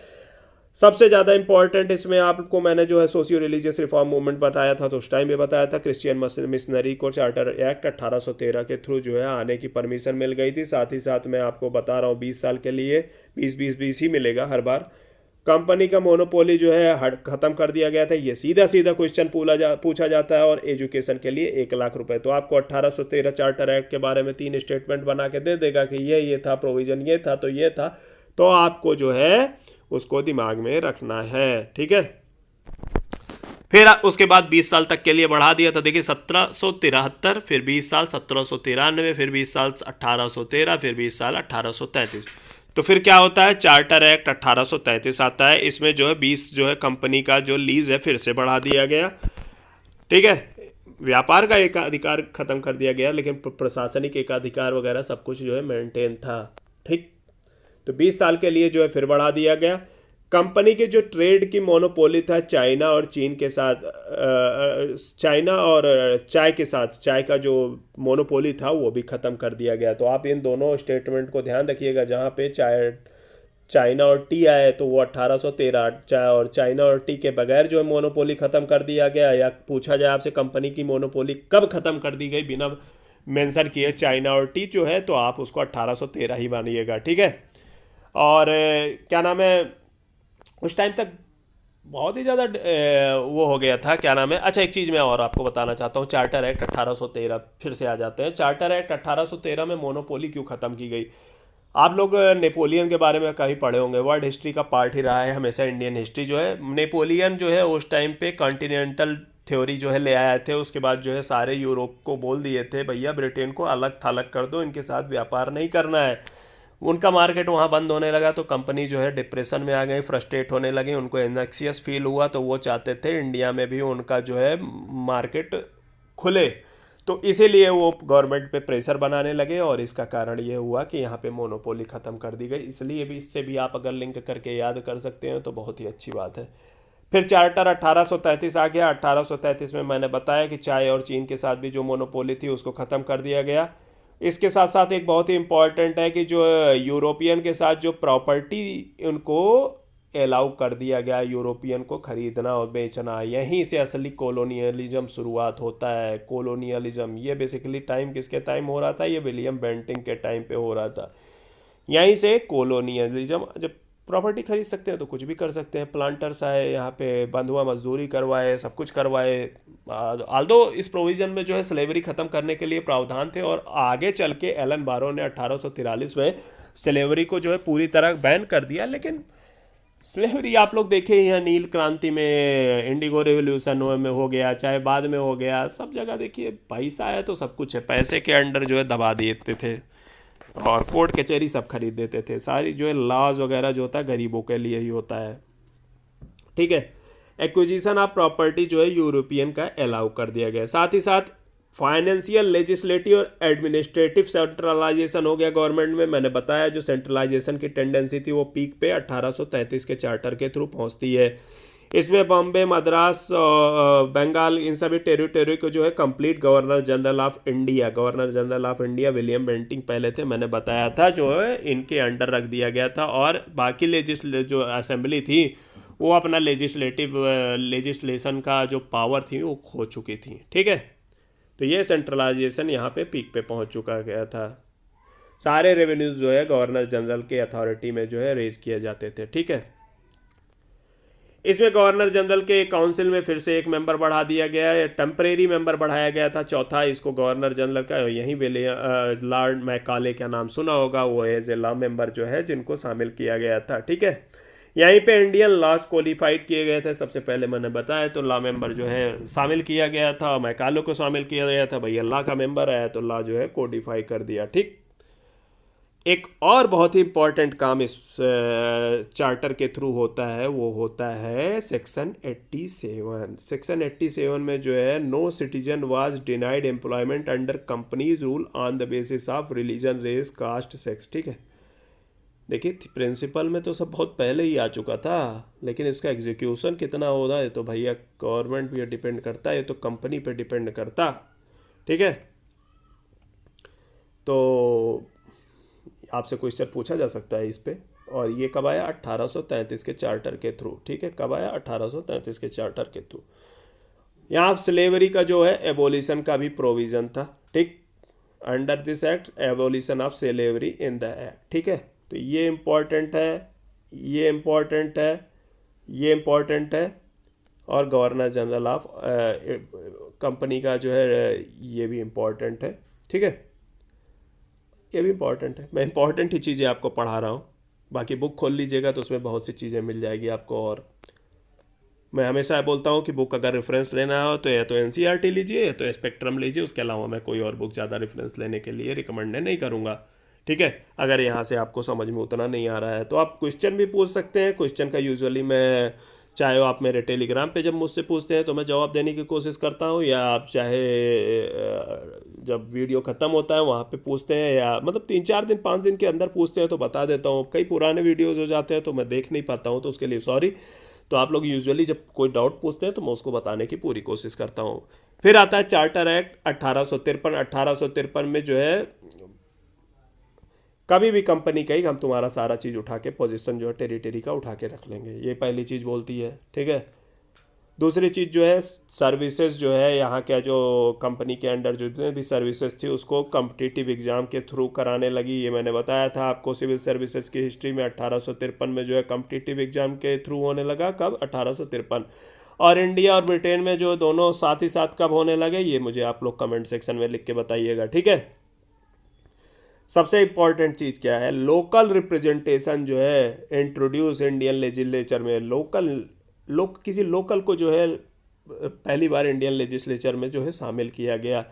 सबसे ज़्यादा इंपॉर्टेंट इसमें आपको मैंने जो है सोशियो रिलीजियस रिफॉर्म मूवमेंट बताया था, तो उस टाइम में बताया था क्रिश्चियन मिशनरी को चार्टर एक्ट 1813 के थ्रू जो है आने की परमिशन मिल गई थी। साथ ही साथ मैं आपको बता रहा हूँ 20 साल के लिए 20-20-20 ही मिलेगा हर बार। कंपनी का मोनोपोली जो है ख़त्म कर दिया गया था, ये सीधा सीधा क्वेश्चन पूछा जाता है। और एजुकेशन के लिए 1 लाख रुपए, तो आपको 1813 चार्टर एक्ट के बारे में 3 स्टेटमेंट बना के दे देगा कि ये था प्रोविज़न, ये था, तो ये था, तो आपको जो है उसको दिमाग में रखना है। ठीक है। फिर उसके बाद 20 साल तक के लिए बढ़ा दिया था। देखिए 1773, फिर 20 साल 1793, फिर 20 साल 1813, फिर 20 साल 1833। तो फिर क्या होता है, चार्टर एक्ट 1833 आता है। इसमें जो है 20 जो है कंपनी का जो लीज है फिर से बढ़ा दिया गया। ठीक है। व्यापार का एकाधिकार खत्म कर दिया गया, लेकिन प्रशासनिक एकाधिकार वगैरह सब कुछ जो है मेंटेन था। ठीक। तो 20 साल के लिए जो है फिर बढ़ा दिया गया। कंपनी के जो ट्रेड की मोनोपोली था चाइना और चीन के साथ, चाइना और चाय के साथ, चाय का जो मोनोपोली था वो भी ख़त्म कर दिया गया। तो आप इन दोनों स्टेटमेंट को ध्यान रखिएगा। जहाँ पे चाइना और टी आए तो वो 1813, चाय और चाइना और टी के बगैर जो है मोनोपोली ख़त्म कर दिया गया। या पूछा जाए आपसे कंपनी की मोनोपोली कब ख़त्म कर दी गई बिना मेंशन किए चाइना और टी जो है, तो आप उसको 1813 ही मानिएगा। ठीक है। और क्या नाम है, उस टाइम तक बहुत ही ज़्यादा वो हो गया था, क्या नाम है। अच्छा, एक चीज़ मैं और आपको बताना चाहता हूँ, चार्टर एक्ट 1813 फिर से आ जाते हैं। चार्टर एक्ट 1813 में मोनोपोली क्यों ख़त्म की गई। आप लोग नेपोलियन के बारे में कहीं पढ़े होंगे, वर्ल्ड हिस्ट्री का पार्ट ही रहा है हमेशा इंडियन हिस्ट्री जो है। नेपोलियन जो है उस टाइम पे कॉन्टिनेंटल थ्योरी जो है ले आए थे। उसके बाद जो है सारे यूरोप को बोल दिए थे भैया ब्रिटेन को अलग थलग कर दो, इनके साथ व्यापार नहीं करना है। उनका मार्केट वहाँ बंद होने लगा, तो कंपनी जो है डिप्रेशन में आ गई, फ्रस्ट्रेट होने लगी, उनको एनएक्सियस फील हुआ, तो वो चाहते थे इंडिया में भी उनका जो है मार्केट खुले। तो इसीलिए वो गवर्नमेंट पे प्रेशर बनाने लगे, और इसका कारण ये हुआ कि यहाँ पे मोनोपोली ख़त्म कर दी गई। इसलिए भी, इससे भी आप अगर लिंक करके याद कर सकते हैं तो बहुत ही अच्छी बात है। फिर चार्टर 1833 आ गया। 1833 में मैंने बताया कि चाय और चीन के साथ भी जो मोनोपोली थी उसको ख़त्म कर दिया गया। इसके साथ साथ एक बहुत ही इम्पॉर्टेंट है कि जो यूरोपियन के साथ जो प्रॉपर्टी उनको अलाउ कर दिया गया, यूरोपियन को खरीदना और बेचना। यहीं से असली कॉलोनियलिज्म शुरुआत होता है। कॉलोनियलिज्म ये बेसिकली टाइम किसके टाइम हो रहा था, ये विलियम बेंटिंग के टाइम पे हो रहा था। यहीं से कॉलोनियलिज्म, जब प्रॉपर्टी खरीद सकते हैं तो कुछ भी कर सकते हैं। प्लांटर्स आए यहाँ पे, बंधुआ मजदूरी करवाए, सब कुछ करवाए। आल्दो इस प्रोविज़न में जो है स्लेवरी ख़त्म करने के लिए प्रावधान थे, और आगे चल के एलन बारो ने 1843 में स्लेवरी को जो है पूरी तरह बैन कर दिया। लेकिन स्लेवरी आप लोग देखे ही हैं, नील क्रांति में, इंडिगो रेवोल्यूशन में हो गया, चाहे बाद में हो गया, सब जगह देखिए पैसा है तो सब कुछ है। पैसे के अंडर जो है दबा देते थे, और कोर्ट कचहरी सब खरीद देते थे। सारी जो है लॉज वगैरह जो होता है गरीबों के लिए ही होता है। ठीक है। एक्विजिशन ऑफ प्रॉपर्टी जो है यूरोपियन का अलाउ कर दिया गया। साथ ही साथ फाइनेंशियल, लेजिस्लेटिव और एडमिनिस्ट्रेटिव सेंट्रलाइजेशन हो गया गवर्नमेंट में। मैंने बताया जो सेंट्रलाइजेशन की टेंडेंसी थी वो पीक पे 1833 के चार्टर के थ्रू पहुंचती है। इसमें बॉम्बे, मद्रास, बंगाल, इन सभी टेरिटरी को जो है complete governor general of India William Bentinck पहले थे, मैंने बताया था, जो है इनके अंडर रख दिया गया था। और बाकी जो असेंबली थी वो अपना लेजिस्लेशन का जो पावर थी वो खो चुकी थी। ठीक है। तो ये सेंट्रलाइजेशन यहाँ पे पीक पे पहुँच चुका गया था। सारे रेवेन्यूज जो है गवर्नर जनरल के अथॉरिटी में जो है रेज किए जाते थे। ठीक है, इसमें गवर्नर जनरल के काउंसिल में फिर से एक मेंबर बढ़ा दिया गया है, टेम्परेरी मेंबर बढ़ाया गया था चौथा, इसको गवर्नर जनरल का यहीं लॉर्ड मैकाले का नाम सुना होगा, वो एज ए लॉ मेंबर जो है जिनको शामिल किया गया था। ठीक है, यहीं पे इंडियन लॉज क्वालिफाइड किए गए थे, सबसे पहले मैंने बताया, तो लॉ मेंबर जो है शामिल किया गया था, मैकालो को शामिल किया गया था, भैया लॉ का मेंबर आया तो लॉ जो है कोडिफाई कर दिया। ठीक, एक और बहुत ही इंपॉर्टेंट काम इस चार्टर के थ्रू होता है, वो होता है सेक्शन 87। सेक्शन 87 में जो है no citizen was denied employment under company's rule on the basis of religion, race, caste, sex. ठीक है, देखिए प्रिंसिपल में तो सब बहुत पहले ही आ चुका था, लेकिन इसका एग्जीक्यूशन कितना होता है तो भैया गवर्नमेंट पे डिपेंड करता है, ये तो कंपनी पे डिपेंड करता। ठीक है, तो आपसे क्वेश्चन पूछा जा सकता है इस पे, और ये कब आया? 1833 के चार्टर के थ्रू। ठीक है, कब आया? 1833 के चार्टर के थ्रू। यहाँ स्लेवरी का जो है एबोलिशन का भी प्रोविजन था। ठीक, under this act abolition of slavery in the act. ठीक है, तो ये इम्पोर्टेंट है, ये इम्पोर्टेंट है, ये इम्पोर्टेंट है, और गवर्नर जनरल ऑफ कंपनी का जो है ये भी इम्पोर्टेंट है। ठीक है, ये भी इम्पॉर्टेंट है, मैं इंपॉर्टेंट ही चीज़ें आपको पढ़ा रहा हूँ, बाकी बुक खोल लीजिएगा तो उसमें बहुत सी चीज़ें मिल जाएगी आपको। और मैं हमेशा बोलता हूँ कि बुक अगर रेफरेंस लेना हो तो या तो एनसीईआरटी लीजिए या तो स्पेक्ट्रम लीजिए, उसके अलावा मैं कोई और बुक ज़्यादा रेफरेंस लेने के लिए रिकमेंड नहीं करूँगा। ठीक है, अगर यहाँ से आपको समझ में उतना नहीं आ रहा है तो आप क्वेश्चन भी पूछ सकते हैं। क्वेश्चन का यूजुअली मैं, चाहे आप मेरे टेलीग्राम पे जब मुझसे पूछते हैं तो मैं जवाब देने की कोशिश करता हूँ, या आप चाहे जब वीडियो ख़त्म होता है वहाँ पे पूछते हैं, या मतलब 3-4 दिन 5 दिन के अंदर पूछते हैं तो बता देता हूँ। कई पुराने वीडियोज़ हो जाते हैं तो मैं देख नहीं पाता हूँ, तो उसके लिए सॉरी। तो आप लोग यूजुअली जब कोई डाउट पूछते हैं तो मैं उसको बताने की पूरी कोशिश करता हूँ। फिर आता है चार्टर एक्ट 1853। 1853 में जो है कभी भी कंपनी कही हम तुम्हारा सारा चीज़ उठा के पोजीशन जो है टेरिटरी का उठा के रख लेंगे, ये पहली चीज़ बोलती है। ठीक है, दूसरी चीज़ जो है सर्विसेज जो है यहाँ क्या, जो कंपनी के अंडर जितने भी सर्विसेज थी उसको कम्पिटिटिव एग्जाम के थ्रू कराने लगी। ये मैंने बताया था आपको सिविल सर्विसेज की हिस्ट्री में, 1853 में जो है कम्पिटिटिव एग्जाम के थ्रू होने लगा। कब? 1853। और इंडिया और ब्रिटेन में जो दोनों साथ ही साथ कब होने लगे, ये मुझे आप लोग कमेंट सेक्शन में लिख के बताइएगा। ठीक है, सबसे इंपॉर्टेंट चीज़ क्या है, लोकल रिप्रेजेंटेशन जो है इंट्रोड्यूस इंडियन लेजिस्लेचर में। किसी लोकल को जो है पहली बार इंडियन लेजिस्लेचर में जो है शामिल किया गया।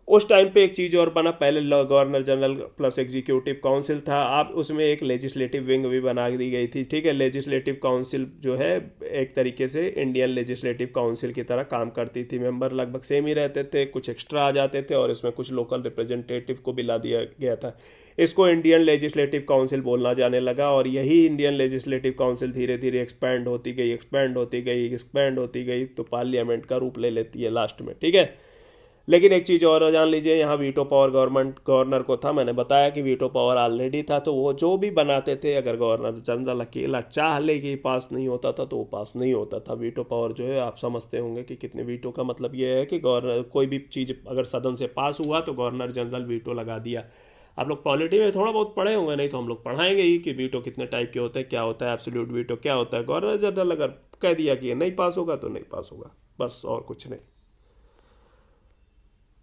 उस टाइम पे एक चीज़ और बना, पहले governor general plus executive council था, अब उसमें एक लेजिस्लेटिव विंग भी बना दी गई थी। ठीक है, लेजिस्लेटिव काउंसिल जो है एक तरीके से इंडियन लेजिस्लेटिव काउंसिल की तरह काम करती थी, मेंबर लगभग सेम ही रहते थे, कुछ एक्स्ट्रा आ जाते थे, और इसमें कुछ लोकल रिप्रेजेंटेटिव को भी ला दिया गया था। इसको इंडियन लेजिस्लेटिव काउंसिल बोलना जाने लगा, और यही इंडियन लेजिस्लेटिव काउंसिल धीरे धीरे एक्सपैंड होती गई, एक्सपैंड होती गई, एक्सपैंड होती गई, तो पार्लियामेंट का रूप ले लेती है लास्ट में। ठीक है, लेकिन एक चीज़ और जान लीजिए, यहाँ वीटो पावर गवर्नर को था। मैंने बताया कि वीटो पावर ऑलरेडी था, तो वो जो भी बनाते थे, अगर गवर्नर जनरल अकेला चाह ले कि पास नहीं होता था तो वो पास नहीं होता था। वीटो पावर जो है आप समझते होंगे कि कितने वीटो का मतलब ये है कि गवर्नर कोई भी चीज़ अगर सदन से पास हुआ तो गवर्नर जनरल वीटो लगा दिया। आप लोग पॉलिटी में थोड़ा बहुत पढ़े होंगे, नहीं तो हम लोग पढ़ाएंगे ही कि वीटो कितने टाइप के होते हैं, क्या होता है एब्सोल्यूट वीटो, क्या होता है। गवर्नर जनरल अगर कह दिया कि ये नहीं पास होगा तो नहीं पास होगा, बस, और कुछ नहीं।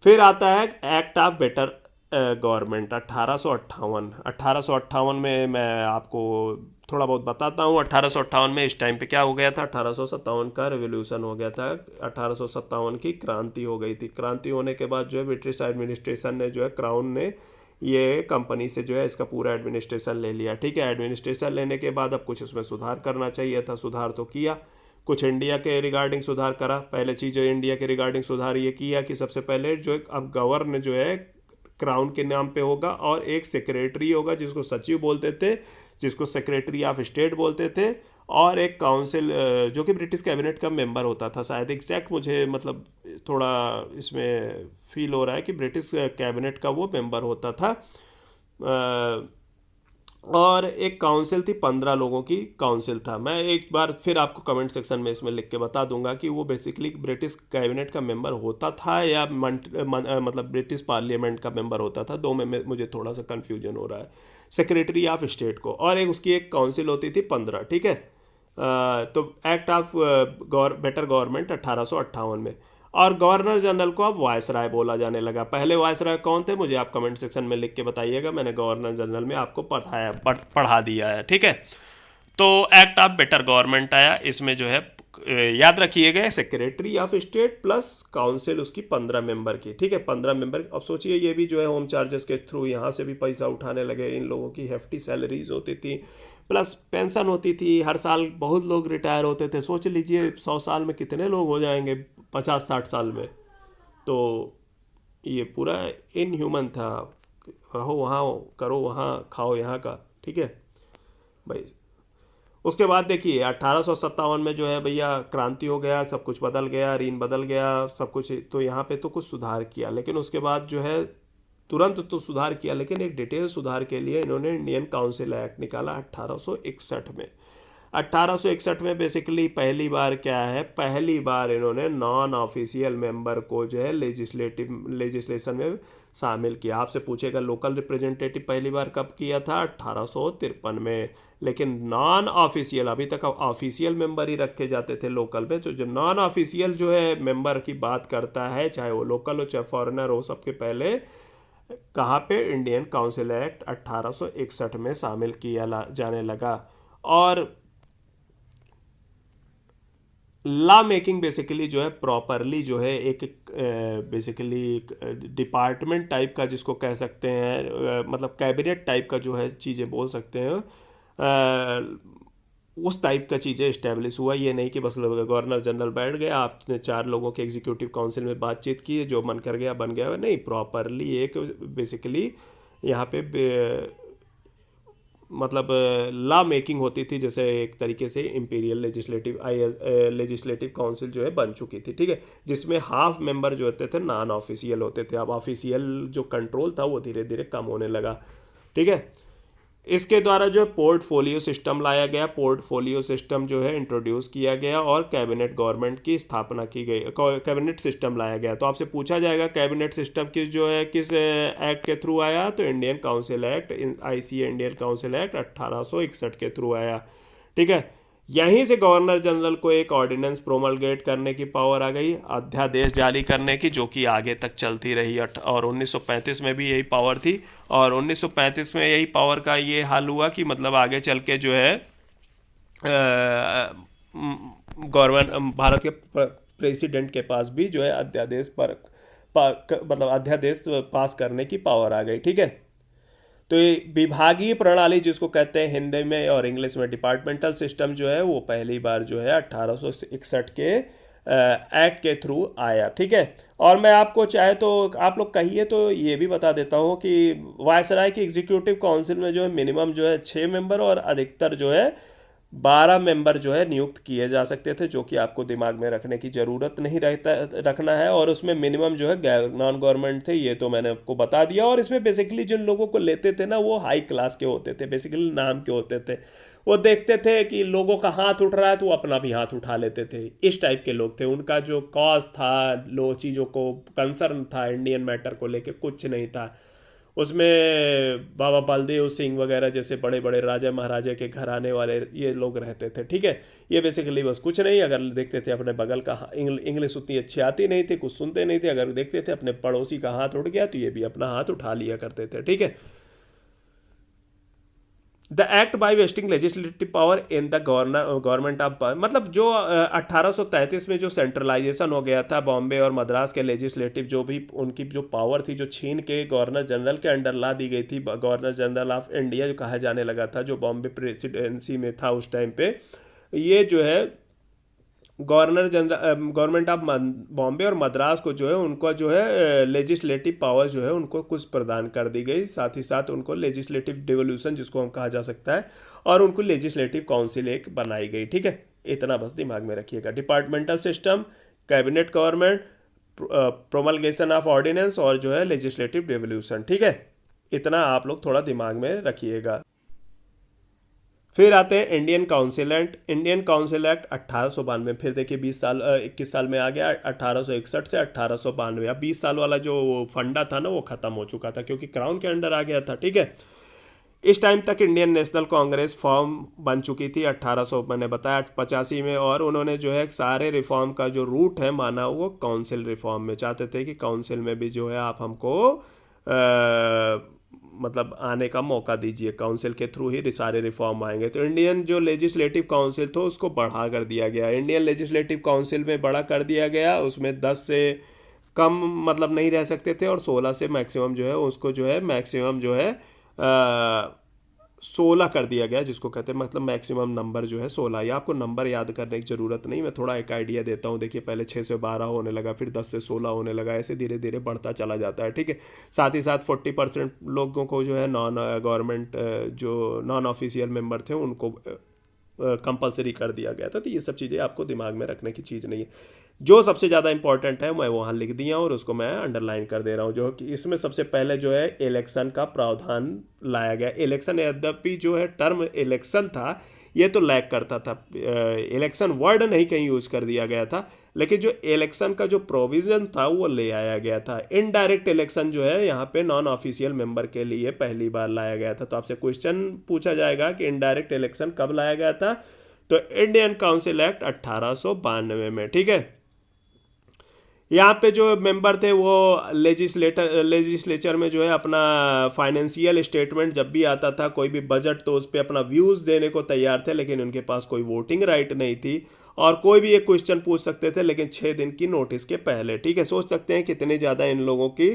फिर आता है एक्ट ऑफ बेटर गवर्नमेंट 1858। 1858 में मैं आपको थोड़ा बहुत बताता हूँ। 1858 में इस टाइम पे क्या हो गया था, 1857 का रिवोल्यूशन हो गया था, 1857 की क्रांति हो गई थी। क्रांति होने के बाद जो है ब्रिटिश एडमिनिस्ट्रेशन ने जो है, क्राउन ने ये कंपनी से जो है इसका पूरा एडमिनिस्ट्रेशन ले लिया। ठीक है, एडमिनिस्ट्रेशन लेने के बाद अब कुछ उसमें सुधार करना चाहिए था, सुधार तो किया, कुछ इंडिया के रिगार्डिंग सुधार करा। पहले चीज़ जो इंडिया के रिगार्डिंग सुधार ये किया कि सबसे पहले जो अब गवर्नर जो है क्राउन के नाम पे होगा, और एक सेक्रेटरी होगा जिसको सचिव बोलते थे, जिसको सेक्रेटरी ऑफ स्टेट बोलते थे, और एक काउंसिल जो कि ब्रिटिश कैबिनेट का मेंबर होता था शायद, एग्जैक्ट मुझे मतलब थोड़ा इसमें फील हो रहा है कि ब्रिटिश कैबिनेट का वो मेंबर होता था। और एक काउंसिल थी, 15 लोगों की काउंसिल था। मैं एक बार फिर आपको कमेंट सेक्शन में इसमें लिख के बता दूंगा कि वो बेसिकली ब्रिटिश कैबिनेट का मेंबर होता था या मतलब ब्रिटिश पार्लियामेंट का मेंबर होता था। दो में मुझे थोड़ा सा कन्फ्यूजन हो रहा है। सेक्रेटरी ऑफ स्टेट को, और एक उसकी एक काउंसिल होती थी 15, ठीक है। तो एक्ट ऑफ बेटर गवर्नमेंट 1858 में। और गवर्नर जनरल को अब वायसराय बोला जाने लगा। पहले वायसराय कौन थे मुझे आप कमेंट सेक्शन में लिख के बताइएगा, मैंने गवर्नर जनरल में आपको पढ़ा दिया है, ठीक है। तो एक्ट ऑफ बेटर गवर्नमेंट आया, इसमें जो है याद रखिएगा secretary of state plus council उसकी 15 मेंबर की, ठीक है, 15 मेंबर। अब सोचिए ये भी जो है होम चार्जेस के थ्रू यहाँ से भी पैसा उठाने लगे। इन लोगों की हेफ्टी सैलरीज होती थी, प्लस पेंशन होती थी। हर साल बहुत लोग रिटायर होते थे। सोच लीजिए 100 साल में कितने लोग हो जाएंगे, 50-60 साल में। तो ये पूरा इनह्यूमन था। रहो वहाँ, करो वहाँ, खाओ यहाँ का, ठीक है भाई। उसके बाद देखिए 1857 में जो है भैया क्रांति हो गया, सब कुछ बदल गया, रीन बदल गया, सब कुछ। तो यहाँ पे तो कुछ सुधार किया, लेकिन उसके बाद जो है तुरंत तो सुधार किया, लेकिन एक डिटेल सुधार के लिए इन्होंने इंडियन काउंसिल एक्ट निकाला 1861 में। 1861 में बेसिकली पहली बार क्या है, पहली बार इन्होंने नॉन ऑफिशियल मेंबर को जो है लेजिस्लेशन में शामिल किया। आपसे पूछेगा लोकल रिप्रेजेंटेटिव पहली बार कब किया था, 1853 में। लेकिन नॉन ऑफिशियल, अभी तक ऑफिशियल मेंबर ही रखे जाते थे लोकल में। तो जो नॉन ऑफिशियल जो है मेंबर की बात करता है, चाहे वो लोकल हो चाहे फॉरेनर हो, सबके पहले कहाँ पे, इंडियन काउंसिल एक्ट 1861 में शामिल किया जाने लगा। और लॉ मेकिंग बेसिकली जो है प्रॉपरली जो है एक बेसिकली डिपार्टमेंट टाइप का जिसको कह सकते हैं, मतलब कैबिनेट टाइप का जो है चीज़ें बोल सकते हैं। उस टाइप का चीज़ें इस्टेब्लिश हुआ। ये नहीं कि बस गवर्नर जनरल बैठ गया, आपने 4 लोगों के एग्जीक्यूटिव काउंसिल में बातचीत की, जो मन कर गया बन गया। नहीं, प्रॉपरली एक बेसिकली यहाँ पे मतलब लॉ मेकिंग होती थी। जैसे एक तरीके से इंपीरियल लेजिस्लेटिव काउंसिल जो है बन चुकी थी, ठीक है, जिसमें हाफ मेंबर जो होते थे नॉन ऑफिशियल होते थे। अब ऑफिशियल जो कंट्रोल था वो धीरे धीरे कम होने लगा, ठीक है। इसके द्वारा जो है पोर्टफोलियो सिस्टम लाया गया। पोर्टफोलियो सिस्टम जो है इंट्रोड्यूस किया गया और कैबिनेट गवर्नमेंट की स्थापना की गई, कैबिनेट सिस्टम लाया गया। तो आपसे पूछा जाएगा कैबिनेट सिस्टम किस जो है किस एक्ट के थ्रू आया, तो Indian council act, ICA Indian council act 1861 के थ्रू आया, ठीक है। यहीं से गवर्नर जनरल को एक ऑर्डिनेंस प्रोमलगेट करने की पावर आ गई, अध्यादेश जारी करने की, जो कि आगे तक चलती रही। और 1935 में भी यही पावर थी। और 1935 में यही पावर का ये हाल हुआ कि मतलब आगे चल के जो है गवर्नमेंट भारत के प्रेसिडेंट के पास भी जो है अध्यादेश मतलब अध्यादेश पास करने की पावर आ गई, ठीक है। तो ये विभागीय प्रणाली जिसको कहते हैं हिंदी में और इंग्लिश में डिपार्टमेंटल सिस्टम जो है, वो पहली बार जो है 1861 के एक्ट के थ्रू आया, ठीक है। और मैं आपको चाहे तो आप लोग कहिए तो ये भी बता देता हूँ कि वायसराय की एग्जीक्यूटिव काउंसिल में जो है मिनिमम जो है 6 मेंबर और अधिकतर जो है 12 मेंबर जो है नियुक्त किए जा सकते थे, जो कि आपको दिमाग में रखने की ज़रूरत नहीं रखना है। और उसमें मिनिमम जो है नॉन गवर्नमेंट थे, ये तो मैंने आपको बता दिया। और इसमें बेसिकली जिन लोगों को लेते थे ना, वो हाई क्लास के होते थे, बेसिकली नाम के होते थे। वो देखते थे कि लोगों का हाथ उठ रहा है तो वो अपना भी हाथ उठा लेते थे। इस टाइप के लोग थे। उनका जो कॉज था, लो चीज़ों को कंसर्न था, इंडियन मैटर को लेके कुछ नहीं था उसमें। बाबा बलदेव सिंह वगैरह जैसे बड़े बड़े राजा महाराजा के घराने वाले ये लोग रहते थे, ठीक है। ये बेसिकली बस कुछ नहीं, अगर देखते थे अपने बगल का, इंग्लिश उतनी अच्छी आती नहीं थी, कुछ सुनते नहीं थे, अगर देखते थे अपने पड़ोसी का हाथ उठ गया तो ये भी अपना हाथ उठा लिया करते थे, ठीक है। The act by wasting legislative power in the government of, मतलब जो 1833 में जो सेंट्रलाइजेशन हो गया था बॉम्बे और मद्रास के लेजिस्लेटिव, जो भी उनकी जो पावर थी जो छीन के गवर्नर जनरल के अंडर ला दी गई थी, गवर्नर जनरल ऑफ इंडिया जो कहा जाने लगा था, जो बॉम्बे प्रेसिडेंसी में था उस टाइम पे, ये जो है governor general government of Bombay और मद्रास को जो है उनको जो है लेजिस्लेटिव पावर जो है उनको कुछ प्रदान कर दी गई। साथ ही साथ उनको लेजिस्लेटिव डिवोल्यूशन जिसको हम कहा जा सकता है, और उनको लेजिस्लेटिव काउंसिल एक बनाई गई, ठीक है। इतना बस दिमाग में रखिएगा। Departmental system, cabinet government, promulgation of ordinance और जो है लेजिस्लेटिव डिवोल्यूशन, ठीक है। इतना आप लोग थोड़ा दिमाग में रखिएगा। फिर आते हैं Indian council act. Indian council act 1892, फिर देखिए 20 साल 21 साल में आ गया। 1861 से 1892, अब 20 साल वाला जो फंडा था ना वो खत्म हो चुका था क्योंकि क्राउन के अंडर आ गया था। ठीक है, इस टाइम तक इंडियन नेशनल कांग्रेस फॉर्म बन चुकी थी 1800 मैंने बताया 85 में, और उन्होंने जो है सारे रिफॉर्म का जो रूट है माना वो काउंसिल रिफॉर्म में, चाहते थे कि काउंसिल में भी जो है आप हमको मतलब आने का मौका दीजिए, काउंसिल के थ्रू ही सारे रिफॉर्म आएंगे। तो इंडियन जो लेजिस्लेटिव काउंसिल था उसको बढ़ा कर दिया गया, इंडियन लेजिस्लेटिव काउंसिल में बड़ा कर दिया गया, उसमें 10 से कम मतलब नहीं रह सकते थे, और 16 से मैक्सिमम जो है उसको जो है मैक्सिमम जो है 16 कर दिया गया, जिसको कहते हैं मतलब मैक्सिमम नंबर जो है 16। या आपको नंबर याद करने की ज़रूरत नहीं, मैं थोड़ा एक आइडिया देता हूँ। देखिए पहले 6 से 12 होने लगा, फिर 10 से 16 होने लगा, ऐसे धीरे धीरे बढ़ता चला जाता है। ठीक है, साथ ही साथ 40% लोगों को जो है नॉन गवर्नमेंट जो नॉन ऑफिशियल मेंबर थे उनको कंपलसरी कर दिया गया था। तो ये सब चीज़ें आपको दिमाग में रखने की चीज़ नहीं है। जो सबसे ज़्यादा इंपॉर्टेंट है मैं वहाँ लिख दिया और उसको मैं अंडरलाइन कर दे रहा हूँ, जो कि इसमें सबसे पहले जो है इलेक्शन का प्रावधान लाया गया। इलेक्शन यद्यपि जो है टर्म इलेक्शन था ये तो लैग करता था, इलेक्शन वर्ड नहीं कहीं यूज़ कर दिया गया था, लेकिन जो इलेक्शन का जो प्रोविज़न था वो ले आया गया था। इनडायरेक्ट इलेक्शन जो है यहाँ पे नॉन ऑफिशियल मेंबर के लिए पहली बार लाया गया था। तो आपसे क्वेश्चन पूछा जाएगा कि इनडायरेक्ट इलेक्शन कब लाया गया था, तो इंडियन काउंसिल एक्ट 1892 में। ठीक है, यहाँ पे जो मेंबर थे वो लेजिस्लेचर में जो है अपना फाइनेंशियल स्टेटमेंट जब भी आता था, कोई भी बजट, तो उस पर अपना व्यूज़ देने को तैयार थे, लेकिन उनके पास कोई वोटिंग राइट नहीं थी, और कोई भी एक क्वेश्चन पूछ सकते थे लेकिन 6 दिन की नोटिस के पहले। ठीक है, सोच सकते हैं कितने ज़्यादा इन लोगों की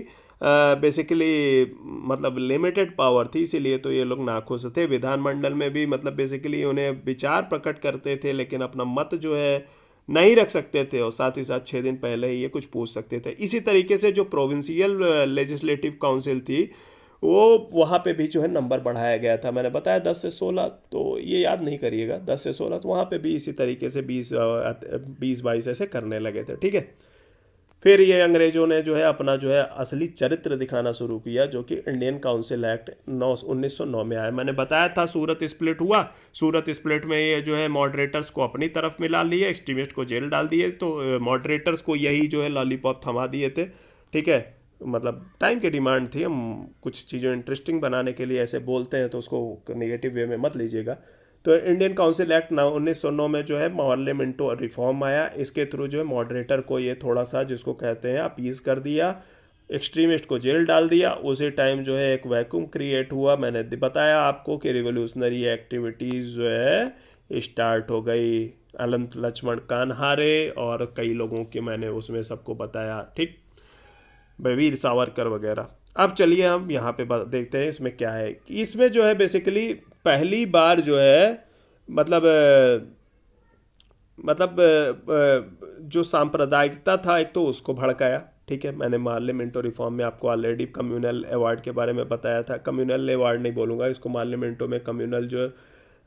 बेसिकली मतलब लिमिटेड पावर थी, इसीलिए तो ये लोग नाखुश थे। विधानमंडल में भी मतलब बेसिकली उन्हें विचार प्रकट करते थे लेकिन अपना मत जो है नहीं रख सकते थे, और साथ ही साथ 6 दिन पहले ही ये कुछ पूछ सकते थे। इसी तरीके से जो प्रोविंशियल लेजिस्लेटिव काउंसिल थी वो वहाँ पे भी जो है नंबर बढ़ाया गया था। मैंने बताया 10 से 16, तो ये याद नहीं करिएगा, 10 से 16, तो वहाँ पे भी इसी तरीके से 20-22 ऐसे करने लगे थे। ठीक है, फिर ये अंग्रेजों ने जो है अपना जो है असली चरित्र दिखाना शुरू किया, जो कि इंडियन काउंसिल एक्ट 1909 में आया। मैंने बताया था सूरत स्प्लिट हुआ, सूरत स्प्लिट में ये जो है मॉडरेटर्स को अपनी तरफ मिला लिए, एक्सट्रीमिस्ट को जेल डाल दिए, तो मॉडरेटर्स को यही जो है लॉलीपॉप थमा दिए थे। ठीक है, मतलब टाइम की डिमांड थी, हम कुछ चीज़ें इंटरेस्टिंग बनाने के लिए ऐसे बोलते हैं तो उसको नेगेटिव वे में मत लीजिएगा। तो इंडियन काउंसिल एक्ट 1909 में जो है पार्लियामेंटो रिफॉर्म आया, इसके थ्रू जो है मॉडरेटर को ये थोड़ा सा जिसको कहते हैं अपीज कर दिया, एक्सट्रीमिस्ट को जेल डाल दिया। उसी टाइम जो है एक वैक्यूम क्रिएट हुआ, मैंने बताया आपको कि रिवोल्यूशनरी एक्टिविटीज़ जो है स्टार्ट हो गई, अनंत लक्ष्मण कान्हारे और कई लोगों के मैंने उसमें सबको बताया। ठीक, वीर सावरकर वगैरह। अब चलिए हम यहाँ पे देखते हैं इसमें क्या है। कि इसमें जो है बेसिकली पहली बार जो है मतलब जो सांप्रदायिकता था एक तो उसको भड़काया। ठीक है, मैंने पार्लियामेंटो रिफॉर्म में आपको ऑलरेडी कम्युनल अवार्ड के बारे में बताया था, कम्युनल अवार्ड नहीं बोलूँगा इसको, पार्लियामेंटो में कम्युनल जो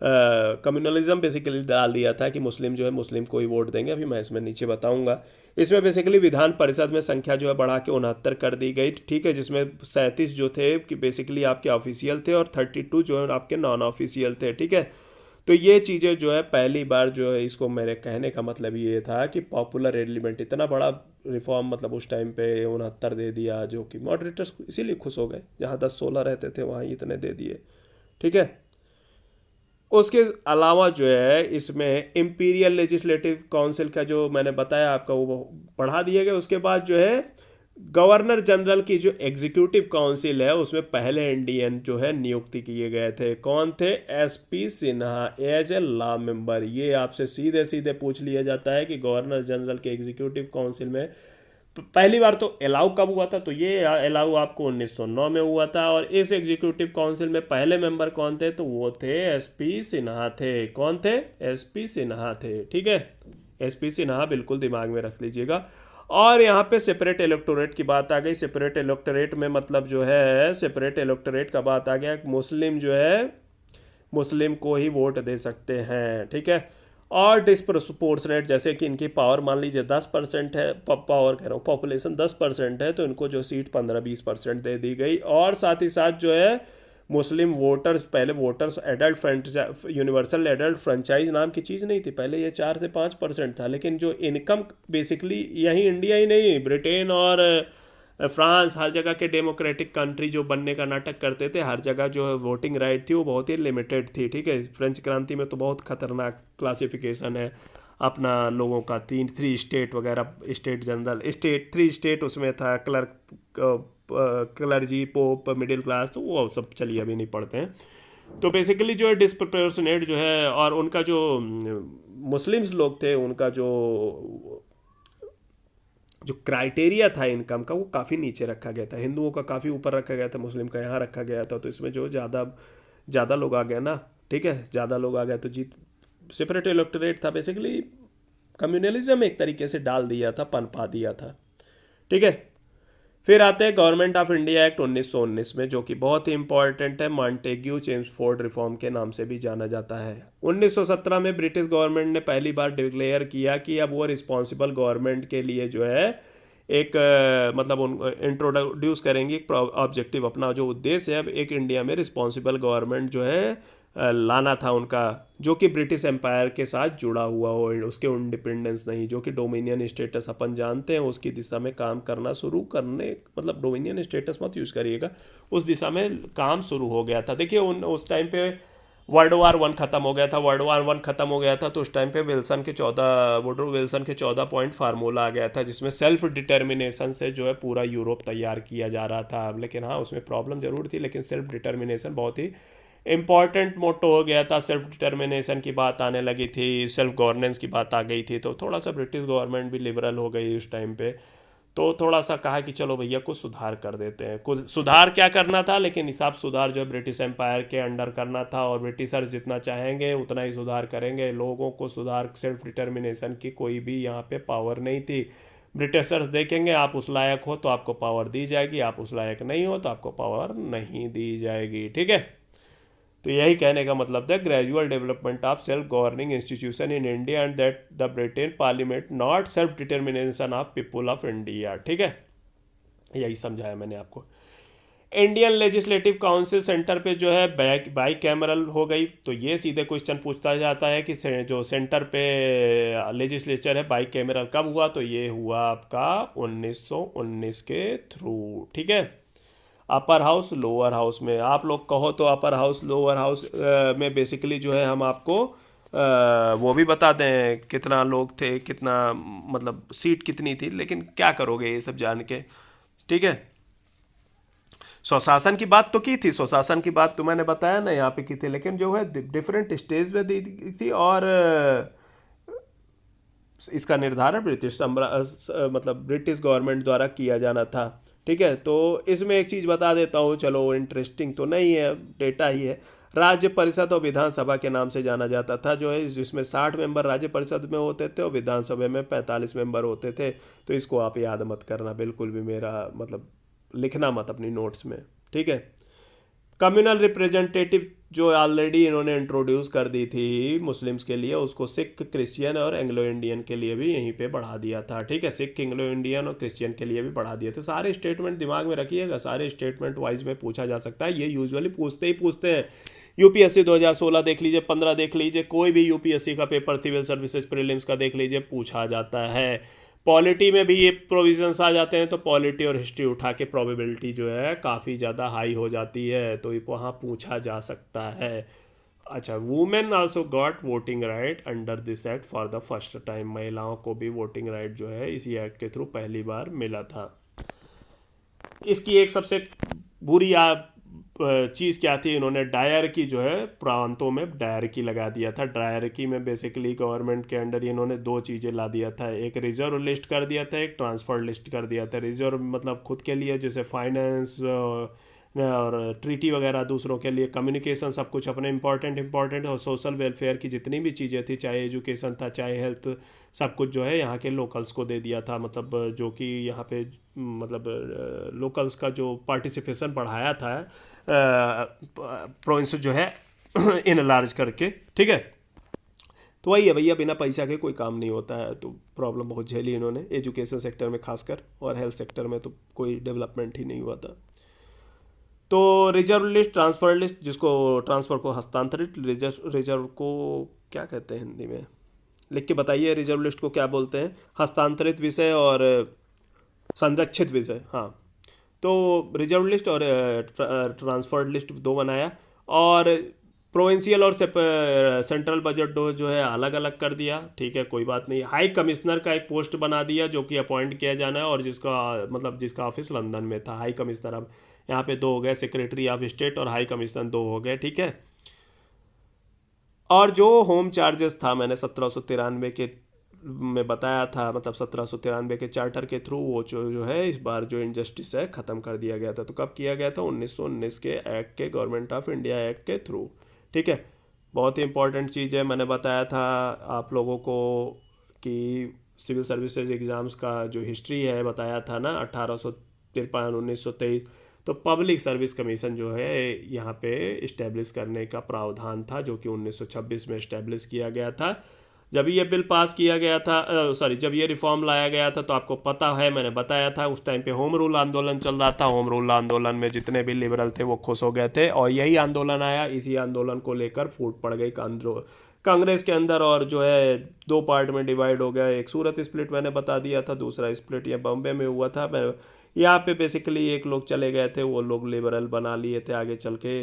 कम्युनलिज्म बेसिकली डाल दिया था कि मुस्लिम जो है मुस्लिम को ही वोट देंगे, अभी मैं इसमें नीचे बताऊंगा। इसमें बेसिकली विधान परिषद में संख्या जो है बढ़ा के 69 कर दी गई। ठीक है, जिसमें 37 जो थे कि बेसिकली आपके ऑफिशियल थे और 32 जो है आपके नॉन ऑफिशियल थे। ठीक है, तो ये चीज़ें जो है पहली बार जो है, इसको मेरे कहने का मतलब ये था कि पॉपुलर एलिमेंट इतना बड़ा रिफॉर्म मतलब उस टाइम पे 69 दे दिया, जो कि मॉडरेटर्स इसीलिए खुश हो गए, जहाँ 10-16 रहते थे वहाँ इतने दे दिए। ठीक है, उसके अलावा जो है इसमें इम्पीरियल लेजिस्लेटिव काउंसिल का जो मैंने बताया आपका वो बढ़ा दिया गया। उसके बाद जो है गवर्नर जनरल की जो एग्जीक्यूटिव काउंसिल है उसमें पहले इंडियन जो है नियुक्ति किए गए थे। कौन थे? SP Sinha as a law member. ये आपसे सीधे सीधे पूछ लिया जाता है कि गवर्नर जनरल के एग्जीक्यूटिव काउंसिल में पहली बार तो अलाउ कब हुआ था, तो ये अलाउ आपको 1909 में हुआ था। और इस एग्जीक्यूटिव काउंसिल में पहले मेंबर कौन थे, तो वो थे एसपी सिन्हा थे। कौन थे? एसपी सिन्हा थे। ठीक है, एसपी सिन्हा बिल्कुल दिमाग में रख लीजिएगा। और यहाँ पे सेपरेट इलेक्टोरेट की बात आ गई। सेपरेट इलेक्टोरेट में मतलब जो है सेपरेट इलेक्टोरेट का बात आ गया, मुस्लिम जो है मुस्लिम को ही वोट दे सकते हैं। ठीक है, और डिस्प्रोपोर्शनेट, जैसे कि इनकी पावर मान लीजिए 10% है, पावर कह रहा हूँ पॉपुलेशन 10% है, तो इनको जो सीट 15-20% दे दी गई। और साथ ही साथ जो है मुस्लिम वोटर्स, पहले voters adult universal adult franchise नाम की चीज़ नहीं थी, पहले ये 4 से 5% था। लेकिन जो इनकम बेसिकली यहीं इंडिया ही नहीं, ब्रिटेन और फ्रांस, हर जगह के डेमोक्रेटिक कंट्री जो बनने का नाटक करते थे, हर जगह जो है वोटिंग राइट थी वो बहुत ही लिमिटेड थी। ठीक है, फ्रेंच क्रांति में तो बहुत खतरनाक क्लासिफिकेशन है अपना लोगों का, 3 स्टेट वगैरह, स्टेट जनरल, स्टेट 3 स्टेट उसमें था, क्लर्जी, पोप, मिडिल क्लास, तो वो सब चलिए अभी नहीं पढ़ते हैं। तो बेसिकली जो है डिस्प्रपोर्शनेट जो है, और उनका जो मुस्लिम्स लोग थे उनका जो जो क्राइटेरिया था इनकम का वो काफ़ी नीचे रखा गया था, हिंदुओं का काफ़ी ऊपर रखा गया था, मुस्लिम का यहाँ रखा गया था। तो इसमें जो ज़्यादा ज़्यादा लोग आ गए ना, ठीक है, ज़्यादा लोग आ गए तो जीत, सेपरेट इलेक्टोरेट था, बेसिकली कम्युनलिज्म एक तरीके से डाल दिया था, पनपा दिया था। ठीक है, फिर आते हैं गवर्नमेंट ऑफ इंडिया एक्ट 1919 में, जो कि बहुत ही इंपॉर्टेंट है, मॉन्टेग्यू चेम्सफोर्ड रिफॉर्म के नाम से भी जाना जाता है। 1917 में ब्रिटिश गवर्नमेंट ने पहली बार डिक्लेयर किया कि अब वो रिस्पॉन्सिबल गवर्नमेंट के लिए जो है एक मतलब उन इंट्रोड्यूस करेंगे एक ऑब्जेक्टिव, अपना जो उद्देश्य है अब एक इंडिया में रिस्पॉन्सिबल गवर्नमेंट जो है लाना था उनका, जो कि ब्रिटिश एम्पायर के साथ जुड़ा हुआ हो, उसके इंडिपेंडेंस नहीं, जो कि डोमिनियन स्टेटस अपन जानते हैं, उसकी दिशा में काम करना शुरू करने, मतलब डोमिनियन स्टेटस मत यूज़ करिएगा, उस दिशा में काम शुरू हो गया था। देखिए उस टाइम पे वर्ल्ड वार 1 ख़त्म हो गया था, वर्ल्ड वार 1 ख़त्म हो गया था तो उस टाइम पे वुडरो विल्सन के 14 पॉइंट फार्मूला आ गया था, जिसमें सेल्फ डिटर्मिनेशन से जो है पूरा यूरोप तैयार किया जा रहा था। लेकिन हाँ, उसमें प्रॉब्लम जरूर थी, लेकिन सेल्फ डिटर्मिनेशन बहुत ही इम्पॉर्टेंट मोटो हो गया था। सेल्फ डिटर्मिनेशन की बात आने लगी थी, सेल्फ गवर्नेंस की बात आ गई थी, तो थोड़ा सा ब्रिटिश गवर्नमेंट भी लिबरल हो गई उस टाइम पे। तो थोड़ा सा कहा कि चलो भैया कुछ सुधार कर देते हैं, कुछ सुधार क्या करना था, लेकिन हिसाब सुधार जो है ब्रिटिश एम्पायर के अंडर करना था, और ब्रिटिशर्स जितना चाहेंगे उतना ही सुधार करेंगे, लोगों को सुधार सेल्फ डिटर्मिनेशन की कोई भी यहाँ पे पावर नहीं थी। ब्रिटिशर्स देखेंगे आप उस लायक हो तो आपको पावर दी जाएगी, आप उस लायक नहीं हो तो आपको पावर नहीं दी जाएगी। ठीक है, तो यही कहने का मतलब था, gradual development of self governing institution in India and that the Britain parliament not self determination of people of India. ठीक है, यही समझाया मैंने आपको। इंडियन लेजिस्लेटिव काउंसिल सेंटर पे जो है बाई कैमरल हो गई, तो ये सीधे क्वेश्चन पूछता जाता है कि जो सेंटर पे लेजिस्लेचर है बाई कैमरल कब हुआ, तो ये हुआ आपका 1919 के थ्रू। ठीक है, अपर हाउस लोअर हाउस में, आप लोग कहो तो अपर हाउस लोअर हाउस में बेसिकली जो है हम आपको वो भी बता दें कितना लोग थे, कितना मतलब सीट कितनी थी, लेकिन क्या करोगे ये सब जान के। ठीक है, स्वशासन की बात तो की थी, स्वशासन की बात तो मैंने बताया ना यहाँ पे की थी, लेकिन जो है डिफरेंट स्टेज पे दी थी, और इसका निर्धारण मतलब ब्रिटिश गवर्नमेंट द्वारा किया जाना था। ठीक है, तो इसमें एक चीज़ बता देता हूँ, चलो इंटरेस्टिंग तो नहीं है, डेटा ही है। राज्य परिषद और विधानसभा के नाम से जाना जाता था, जो है जिसमें 60 मेंबर राज्य परिषद में होते थे और विधानसभा में 45 मेंबर होते थे। तो इसको आप याद मत करना बिल्कुल भी, मेरा मतलब लिखना मत अपनी नोट्स में। ठीक है, कम्युनल रिप्रेजेंटेटिव जो ऑलरेडी इन्होंने इंट्रोड्यूस कर दी थी मुस्लिम्स के लिए, उसको सिख, क्रिश्चियन और एंग्लो इंडियन के लिए भी यहीं पे बढ़ा दिया था। ठीक है, सिख, एंग्लो इंडियन और क्रिश्चियन के लिए भी बढ़ा दिए थे। सारे स्टेटमेंट दिमाग में रखिएगा, सारे स्टेटमेंट वाइज में पूछा जा सकता है, ये यूजुअली पूछते ही पूछते हैं। यूपीएससी 2016 देख लीजिए, 15 देख लीजिए, कोई भी यूपीएससी का पेपर, सिविल सर्विसेज प्रीलिम्स का देख लीजिए, पूछा जाता है। पॉलिटी में भी ये प्रोविजंस आ जाते हैं, तो पॉलिटी और हिस्ट्री उठा के प्रोबेबिलिटी जो है काफ़ी ज़्यादा हाई हो जाती है, तो वहाँ पूछा जा सकता है। अच्छा, women also got voting right under this act for the first time, महिलाओं को भी वोटिंग राइट जो है इसी एक्ट के थ्रू पहली बार मिला था। इसकी एक सबसे बुरी चीज़ क्या थी, इन्होंने डायरकी जो है प्रांतों में डायरकी लगा दिया था। डायरकी में बेसिकली गवर्नमेंट के अंडर इन्होंने 2 चीज़ें ला दिया था, एक रिजर्व लिस्ट कर दिया था, एक ट्रांसफर लिस्ट कर दिया था। रिजर्व मतलब खुद के लिए, जैसे फाइनेंस और ट्रीटी वगैरह, दूसरों के लिए कम्युनिकेशन, सब कुछ अपने इंपॉर्टेंट, और सोशल वेलफेयर की जितनी भी चीज़ें थी, चाहे एजुकेशन था, चाहे हेल्थ, सब कुछ जो है यहाँ के लोकल्स को दे दिया था। मतलब जो कि यहाँ पे मतलब लोकल्स का जो पार्टिसिपेशन बढ़ाया था प्रोविंस जो है इन लार्ज करके। ठीक है, तो वही है भैया, बिना पैसा के कोई काम नहीं होता है, तो प्रॉब्लम बहुत झेली इन्होंने एजुकेशन सेक्टर में खासकर, और हेल्थ सेक्टर में तो कोई डेवलपमेंट ही नहीं हुआ था। तो रिजर्व लिस्ट, ट्रांसफर लिस्ट, जिसको ट्रांसफर को हस्तांतरित, रिजर्व रिजर्व को क्या कहते हैं हिंदी में, लिख के बताइए रिजर्व लिस्ट को क्या बोलते हैं। हस्तांतरित विषय और संरक्षित विषय, हाँ। तो रिजर्व लिस्ट और ट्रांसफर्ड लिस्ट दो बनाया, और प्रोविंशियल और सेंट्रल बजट दो जो है अलग अलग कर दिया, ठीक है, कोई बात नहीं। हाई कमिश्नर का एक पोस्ट बना दिया जो कि अपॉइंट किया जाना है, और जिसका मतलब जिसका ऑफिस लंदन में था। हाई कमिश्नर अब यहाँ पे दो हो गए, सेक्रेटरी ऑफ स्टेट और हाई कमिश्नर दो हो गए, ठीक है। और जो होम चार्जेस था, मैंने 1793 के में बताया था, मतलब 1793 के चार्टर के थ्रू वो जो है इस बार जो इनजस्टिस है ख़त्म कर दिया गया था। तो कब किया गया था? 1919 के एक्ट के, गवर्नमेंट ऑफ इंडिया एक्ट के थ्रू, ठीक है। बहुत ही इंपॉर्टेंट चीज़ है। मैंने बताया था आप लोगों को कि सिविल सर्विसेज एग्ज़ाम्स का जो हिस्ट्री है बताया था ना, 1853 1923। तो पब्लिक सर्विस कमीशन जो है यहाँ पे इस्टेब्लिश करने का प्रावधान था, जो कि 1926 में इस्टेब्लिश किया गया था। जब ये बिल पास किया गया था, सॉरी, जब ये रिफॉर्म लाया गया था, तो आपको पता है, मैंने बताया था उस टाइम पे होम रूल आंदोलन चल रहा था। होम रूल आंदोलन में जितने भी लिबरल थे वो खुश हो गए थे, और यही आंदोलन आया। इसी आंदोलन को लेकर फूट पड़ गई कांग्रेस के अंदर, और जो है दो पार्ट में डिवाइड हो गया। एक सूरत स्प्लिट मैंने बता दिया था, दूसरा स्प्लिट ये बॉम्बे में हुआ था। मैं यहाँ पे बेसिकली एक लोग चले गए थे, वो लोग लिबरल बना लिए थे आगे चल के,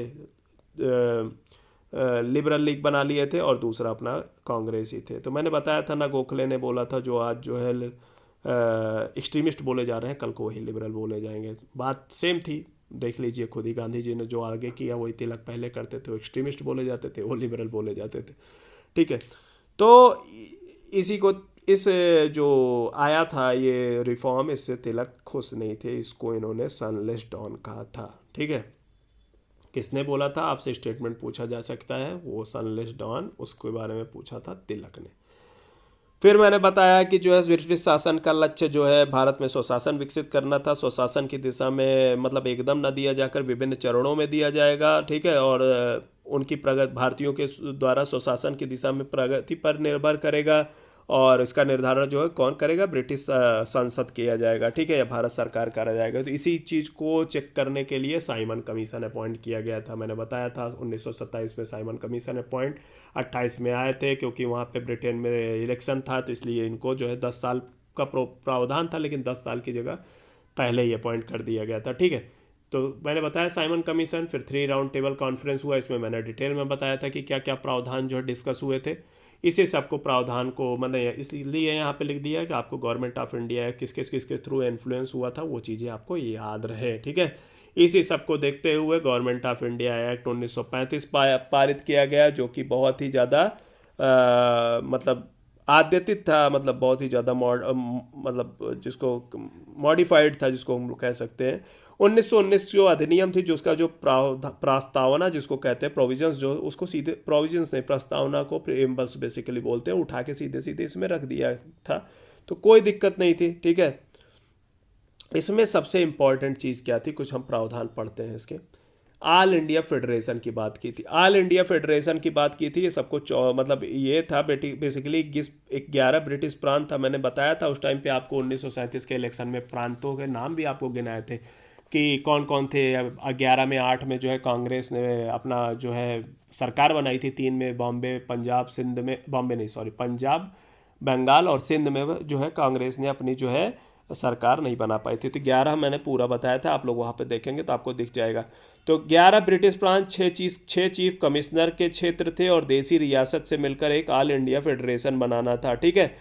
लिबरल लीग बना लिए थे, और दूसरा अपना कांग्रेस ही थे। तो मैंने बताया था ना, गोखले ने बोला था जो आज जो है एक्सट्रीमिस्ट बोले जा रहे हैं, कल को वही लिबरल बोले जाएंगे। बात सेम थी, देख लीजिए खुद ही। गांधी जी ने जो आगे किया वही तिलक पहले करते थे, वो एक्सट्रीमिस्ट बोले जाते थे, वो लिबरल बोले जाते थे, ठीक है। तो इसी को, इस जो आया था ये रिफॉर्म, इससे तिलक खुश नहीं थे, इसको इन्होंने सनलेस डॉन कहा था, ठीक है। किसने बोला था? आपसे स्टेटमेंट पूछा जा सकता है, वो सनलेस डॉन, उसके बारे में पूछा था तिलक ने। फिर मैंने बताया कि जो है ब्रिटिश शासन का लक्ष्य जो है भारत में स्वशासन विकसित करना था। स्वशासन की दिशा में मतलब एकदम न दिया जाकर विभिन्न चरणों में दिया जाएगा, ठीक है। और उनकी प्रगति भारतीयों के द्वारा स्वशासन की दिशा में प्रगति पर निर्भर करेगा, और इसका निर्धारण जो है कौन करेगा? ब्रिटिश संसद किया जाएगा, ठीक है, या भारत सरकार करा जाएगा। तो इसी चीज़ को चेक करने के लिए साइमन कमीशन अपॉइंट किया गया था। मैंने बताया था 1927 में साइमन कमीशन अपॉइंट, 28 में आए थे, क्योंकि वहाँ पे ब्रिटेन में इलेक्शन था, तो इसलिए इनको जो है 10 साल का प्रावधान था, लेकिन 10 साल की जगह पहले ही अपॉइंट कर दिया गया था, ठीक है। तो मैंने बताया साइमन कमीशन। फिर 3 राउंड टेबल कॉन्फ्रेंस हुआ, इसमें मैंने डिटेल में बताया था कि क्या क्या प्रावधान जो है डिस्कस हुए थे। इसी सबको प्रावधान को मैंने इसलिए यहाँ पे लिख दिया है कि आपको गवर्नमेंट ऑफ इंडिया किसके थ्रू इन्फ्लुएंस हुआ था वो चीज़ें आपको याद रहे, ठीक है। इसी सबको देखते हुए गवर्नमेंट ऑफ इंडिया एक्ट 1935 पारित किया गया, जो कि बहुत ही ज़्यादा मतलब आद्यतित था, मतलब बहुत ही ज़्यादा मतलब जिसको मॉडिफाइड था, जिसको हम लोग कह सकते हैं। 1919 जो अधिनियम थी, जो उसका जो प्रस्तावना जिसको कहते हैं, प्रोविजंस, जो उसको सीधे प्रोविजंस नहीं, प्रस्तावना को प्रीएम्बल्स बेसिकली बोलते हैं, उठा के सीधे सीधे इसमें रख दिया था, तो कोई दिक्कत नहीं थी, ठीक है। इसमें सबसे इंपॉर्टेंट चीज़ क्या थी? कुछ हम प्रावधान पढ़ते हैं इसके। ऑल इंडिया फेडरेशन की बात की थी, ऑल इंडिया फेडरेशन की बात की थी। ये सबको मतलब ये था बेसिकली 11 ब्रिटिश प्रांत था। मैंने बताया था उस टाइम पे आपको 1937 के इलेक्शन में प्रांतों के नाम भी आपको गिनाए थे कि कौन कौन थे। 11 में 8 में जो है कांग्रेस ने अपना जो है सरकार बनाई थी, 3 में बॉम्बे, पंजाब, सिंध में, बॉम्बे नहीं सॉरी, पंजाब, बंगाल और सिंध में जो है कांग्रेस ने अपनी जो है सरकार नहीं बना पाई थी। तो 11 मैंने पूरा बताया था, आप लोग वहाँ पे देखेंगे तो आपको दिख जाएगा। तो 11 ब्रिटिश प्रांत, 6 चीफ कमिश्नर के क्षेत्र थे, और देसी रियासत से मिलकर एक ऑल इंडिया फेडरेशन बनाना था, ठीक है।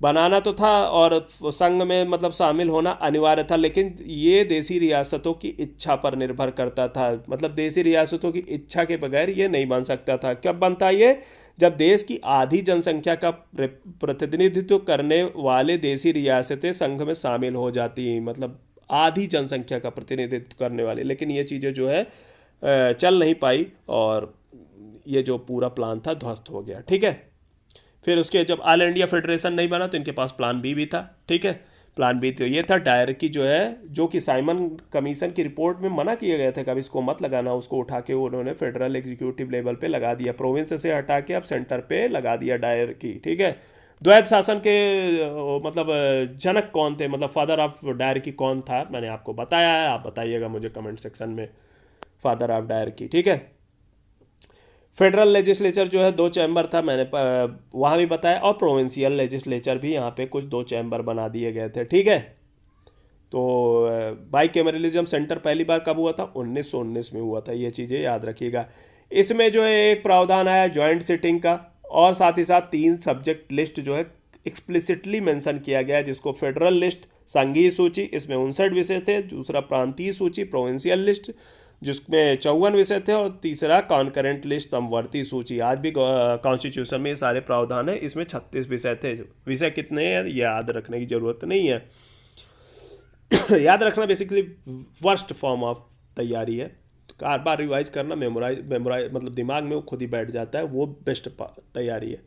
बनाना तो था, और संघ में मतलब शामिल होना अनिवार्य था, लेकिन ये देसी रियासतों की इच्छा पर निर्भर करता था। मतलब देसी रियासतों की इच्छा के बगैर ये नहीं बन सकता था। कब बनता ये? जब देश की आधी जनसंख्या का प्रतिनिधित्व करने वाले देसी रियासतें संघ में शामिल हो जाती, मतलब आधी जनसंख्या का प्रतिनिधित्व करने वाले। लेकिन ये चीज़ें जो है चल नहीं पाई, और ये जो पूरा प्लान था ध्वस्त हो गया, ठीक है। फिर उसके जब ऑल इंडिया फेडरेशन नहीं बना, तो इनके पास प्लान बी भी था, ठीक है। प्लान बी तो ये था, डायर की जो है, जो कि साइमन कमीशन की रिपोर्ट में मना किया गया था कि अब इसको मत लगाना, उसको उठा के उन्होंने फेडरल एग्जीक्यूटिव लेवल पे लगा दिया, प्रोविंस से हटा के अब सेंटर पे लगा दिया डायर की, ठीक है। द्वैध शासन के मतलब जनक कौन थे, मतलब फादर ऑफ डायर की कौन था, मैंने आपको बताया है, आप बताइएगा मुझे कमेंट सेक्शन में। फादर ऑफ डायरकी, ठीक है। फेडरल लेजिस्लेचर जो है 2 चैम्बर था, मैंने वहाँ भी बताया, और प्रोविंशियल लेजिस्लेचर भी यहाँ पे कुछ 2 चैम्बर बना दिए गए थे, ठीक है। तो बाईकैमरलिज्म सेंटर पहली बार कब हुआ था? 1919 में हुआ था, ये चीज़ें याद रखिएगा। इसमें जो है एक प्रावधान आया जॉइंट सिटिंग का, और साथ ही साथ 3 सब्जेक्ट लिस्ट जो है एक्सप्लिसिटली मेंशन किया गया है, जिसको फेडरल लिस्ट संघीय सूची, इसमें 59 विषय थे। दूसरा प्रांतीय सूची प्रोविंशियल लिस्ट, जिसमें 54 विषय थे। और तीसरा कॉन्करेंट लिस्ट समवर्ती सूची। आज भी कॉन्स्टिट्यूशन में ये सारे प्रावधान है, इसमें 36 विषय थे। विषय कितने हैं याद रखने की जरूरत नहीं है। याद रखना बेसिकली वर्स्ट फॉर्म ऑफ तैयारी है, तो बार बार रिवाइज करना, मेमोराइज मतलब दिमाग में वो खुद ही बैठ जाता है, वो बेस्ट तैयारी है।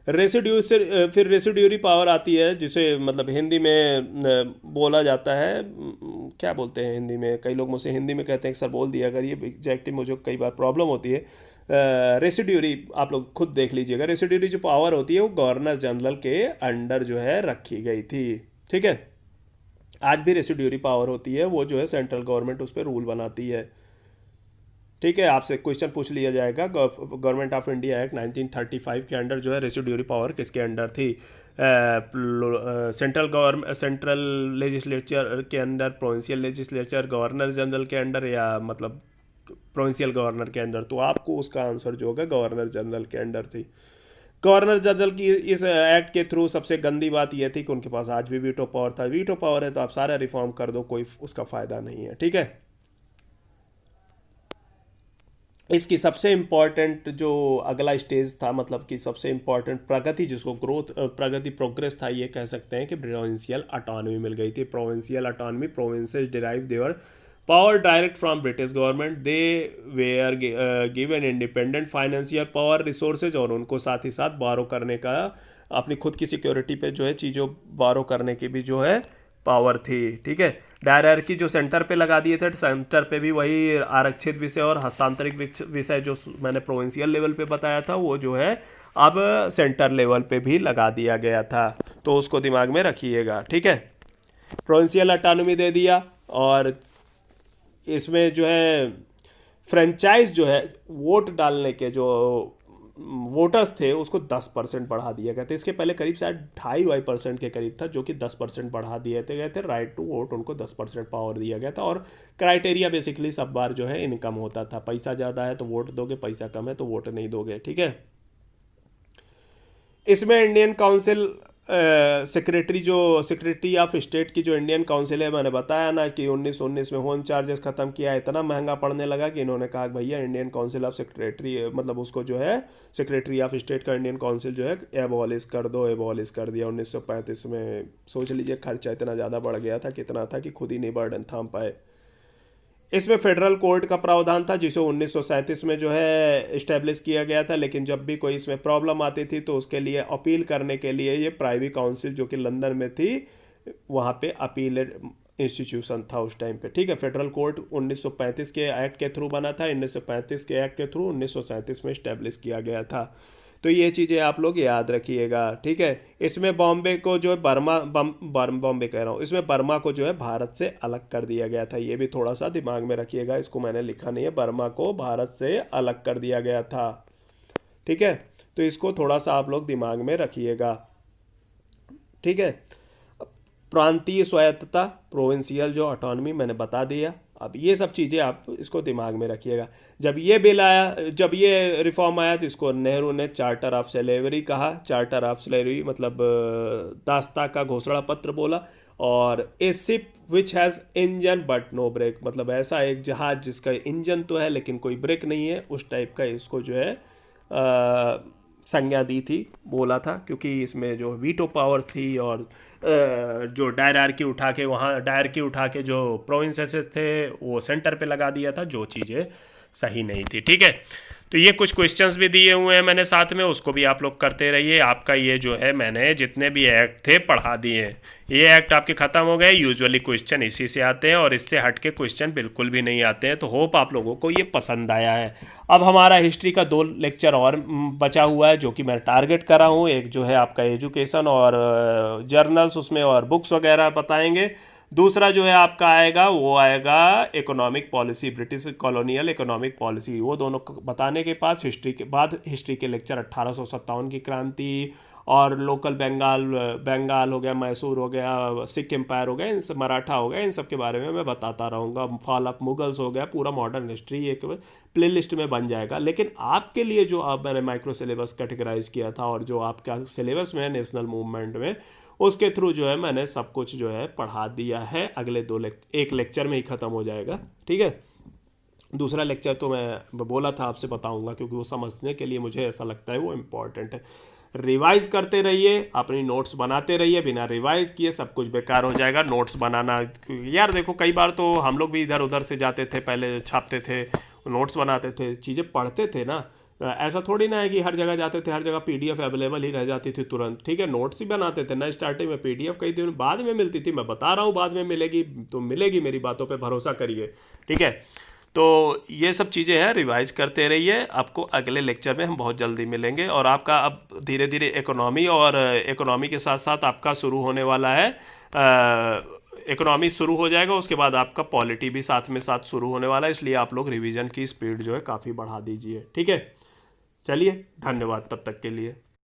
रेसिड्यू से फिर रेसिड्यूरी पावर आती है, जिसे मतलब हिंदी में बोला जाता है, क्या बोलते हैं हिंदी में, कई लोग मुझसे हिंदी में कहते हैं कि सर बोल दिया अगर, ये एग्जैक्टली मुझे कई बार प्रॉब्लम होती है। रेसिड्यूरी आप लोग खुद देख लीजिएगा। रेसिड्यूरी जो पावर होती है वो गवर्नर जनरल के अंडर जो है रखी गई थी, ठीक है। आज भी रेसिड्यूरी पावर होती है, वो जो है सेंट्रल गवर्नमेंट उस पर रूल बनाती है, ठीक है। आपसे क्वेश्चन पूछ लिया जाएगा, गवर्नमेंट ऑफ इंडिया एक्ट 1935 के अंडर जो है रेसिड्यूरी पावर किसके अंडर थी? सेंट्रल लेजिस्लेचर के अंदर, प्रोविंशियल लेजिस्लेचर, गवर्नर जनरल के अंडर, या मतलब प्रोविंशियल गवर्नर के अंदर? तो आपको उसका आंसर जो होगा गवर्नर जनरल के अंडर थी। गवर्नर जनरल की इस एक्ट के थ्रू सबसे गंदी बात यह थी कि उनके पास आज भी वीटो पावर था। वीटो पावर है तो आप सारा रिफॉर्म कर दो, कोई उसका फ़ायदा नहीं है, ठीक है। इसकी सबसे इम्पॉर्टेंट जो अगला स्टेज था, मतलब कि सबसे इम्पॉर्टेंट प्रगति, जिसको ग्रोथ प्रगति प्रोग्रेस था, ये कह सकते हैं कि प्रोविंशियल ऑटोनॉमी मिल गई थी। Provincial autonomy, provinces derive their power direct from British government, they were given independent financial power resources, और उनको साथ ही साथ बारो करने का, अपनी खुद की सिक्योरिटी पे जो है चीज़ों बारो करने की भी जो है पावर थी, ठीक है। डायरार्की जो सेंटर पे लगा दिए थे, सेंटर पे भी वही आरक्षित विषय और हस्तांतरित विषय जो मैंने प्रोविंशियल लेवल पे बताया था, वो जो है अब सेंटर लेवल पे भी लगा दिया गया था, तो उसको दिमाग में रखिएगा, ठीक है। प्रोविंशियल ऑटोनॉमी दे दिया, और इसमें जो है फ्रेंचाइज जो है वोट डालने के जो वोटर्स थे उसको 10% बढ़ा दिया गया था। इसके पहले करीब शायद 2.5% के करीब था, जो कि 10% बढ़ा दिए गए थे। राइट टू वोट उनको 10% पावर दिया गया था, और क्राइटेरिया बेसिकली सब बार जो है इनकम होता था। पैसा ज़्यादा है तो वोट दोगे, पैसा कम है तो वोट नहीं दोगे, ठीक है। इसमें Indian council secretary of state की जो इंडियन काउंसिल है, मैंने बताया ना कि 1919 में होम चार्जेस ख़त्म किया, इतना महंगा पड़ने लगा कि इन्होंने कहा भैया इंडियन काउंसिल ऑफ सेक्रेटरी, मतलब उसको जो है सेक्रेटरी ऑफ स्टेट का इंडियन काउंसिल जो है एबॉलिश कर दो। एबॉलिश कर दिया 1935 में। सोच लीजिए खर्चा इतना ज़्यादा बढ़ गया था, कितना था कि खुद ही नहीं बर्डन थाम पाए। इसमें फेडरल कोर्ट का प्रावधान था, जिसे 1937 में जो है इस्टेब्लिश किया गया था, लेकिन जब भी कोई इसमें प्रॉब्लम आती थी तो उसके लिए अपील करने के लिए ये प्राइवी काउंसिल जो कि लंदन में थी, वहाँ पे अपील इंस्टीट्यूशन था उस टाइम पे, ठीक है। फेडरल कोर्ट 1935 के एक्ट के थ्रू बना था, 1935 के एक्ट के थ्रू 1937 में इस्टेब्लिश किया गया था। तो ये चीज़ें आप लोग याद रखिएगा, ठीक है। इसमें बॉम्बे को जो है बॉम्बे कह रहा हूँ, इसमें बर्मा को जो है भारत से अलग कर दिया गया था। ये भी थोड़ा सा दिमाग में रखिएगा, इसको मैंने लिखा नहीं है, बर्मा को भारत से अलग कर दिया गया था, ठीक है। तो इसको थोड़ा सा आप लोग दिमाग में रखिएगा, ठीक है। प्रांतीय स्वायत्तता, प्रोविंशियल जो ऑटोनॉमी मैंने बता दिया। अब ये सब चीज़ें आप इसको दिमाग में रखिएगा। जब ये बिल आया, जब ये रिफॉर्म आया, तो इसको नेहरू ने चार्टर ऑफ स्लेवरी कहा। चार्टर ऑफ स्लेवरी मतलब दास्ता का घोषणा पत्र बोला। और a ship which has engine but no brake, मतलब ऐसा एक जहाज जिसका इंजन तो है लेकिन कोई ब्रेक नहीं है, उस टाइप का इसको जो है संज्ञा दी थी, बोला था। क्योंकि इसमें जो वीटो पावर थी, और जो डायरार्की उठा के, वहाँ डायरार्की उठा के जो प्रोविंसेस थे वो सेंटर पे लगा दिया था, जो चीज़ें सही नहीं थी, ठीक है। तो ये कुछ क्वेश्चंस भी दिए हुए हैं मैंने साथ में, उसको भी आप लोग करते रहिए। आपका ये जो है मैंने जितने भी एक्ट थे पढ़ा दिए। ये एक्ट आपके ख़त्म हो गए। यूजुअली क्वेश्चन इसी से आते हैं, और इससे हट के क्वेश्चन बिल्कुल भी नहीं आते हैं। तो होप आप लोगों को ये पसंद आया है। अब हमारा हिस्ट्री का 2 लेक्चर और बचा हुआ है, जो कि मैं टारगेट कर रहा हूँ। एक जो है आपका एजुकेशन और जर्नल्स उसमें और बुक्स वगैरह बताएंगे। दूसरा जो है आपका आएगा वो आएगा economic policy, British colonial economic policy. वो दोनों बताने के पास हिस्ट्री के बाद हिस्ट्री के लेक्चर 1857 की क्रांति और लोकल बंगाल हो गया, मैसूर हो गया, सिख एम्पायर हो गया, इन सब मराठा हो गया, इन सब के बारे में मैं बताता रहूँगा। फॉल ऑफ मुगल्स हो गया, पूरा मॉडर्न हिस्ट्री एक प्ले लिस्ट में बन जाएगा। लेकिन आपके लिए जो अब मैंने माइक्रो सिलेबस कैटेगराइज किया था और जो आपका सिलेबस में है नेशनल मूवमेंट में, उसके थ्रू जो है मैंने सब कुछ जो है पढ़ा दिया है। अगले एक लेक्चर में ही ख़त्म हो जाएगा, ठीक है। दूसरा लेक्चर तो मैं बोला था आपसे बताऊंगा, क्योंकि वो समझने के लिए मुझे ऐसा लगता है वो इम्पॉर्टेंट है। रिवाइज करते रहिए, अपनी नोट्स बनाते रहिए, बिना रिवाइज किए सब कुछ बेकार हो जाएगा। नोट्स बनाना यार देखो, कई बार तो हम लोग भी इधर उधर से जाते थे, पहले छापते थे, नोट्स बनाते थे, चीज़ें पढ़ते थे ना। ऐसा थोड़ी ना है कि हर जगह जाते थे हर जगह पीडीएफ अवेलेबल ही रह जाती थी तुरंत, ठीक है। नोट्स ही बनाते थे ना, स्टार्टिंग में पीडीएफ कई दिन बाद में मिलती थी। मैं बता रहा हूँ बाद में मिलेगी तो मिलेगी, मेरी बातों पे भरोसा करिए, ठीक है। तो ये सब चीज़ें हैं, रिवाइज करते रहिए। आपको अगले लेक्चर में हम बहुत जल्दी मिलेंगे। और आपका अब धीरे धीरे इकोनॉमी और इकोनॉमी के साथ साथ आपका शुरू होने वाला है, इकोनॉमी शुरू हो जाएगा, उसके बाद आपका पॉलिटी भी साथ में साथ शुरू होने वाला है। इसलिए आप लोग रिवीजन की स्पीड जो है काफ़ी बढ़ा दीजिए, ठीक है। चलिए, धन्यवाद तब तक के लिए।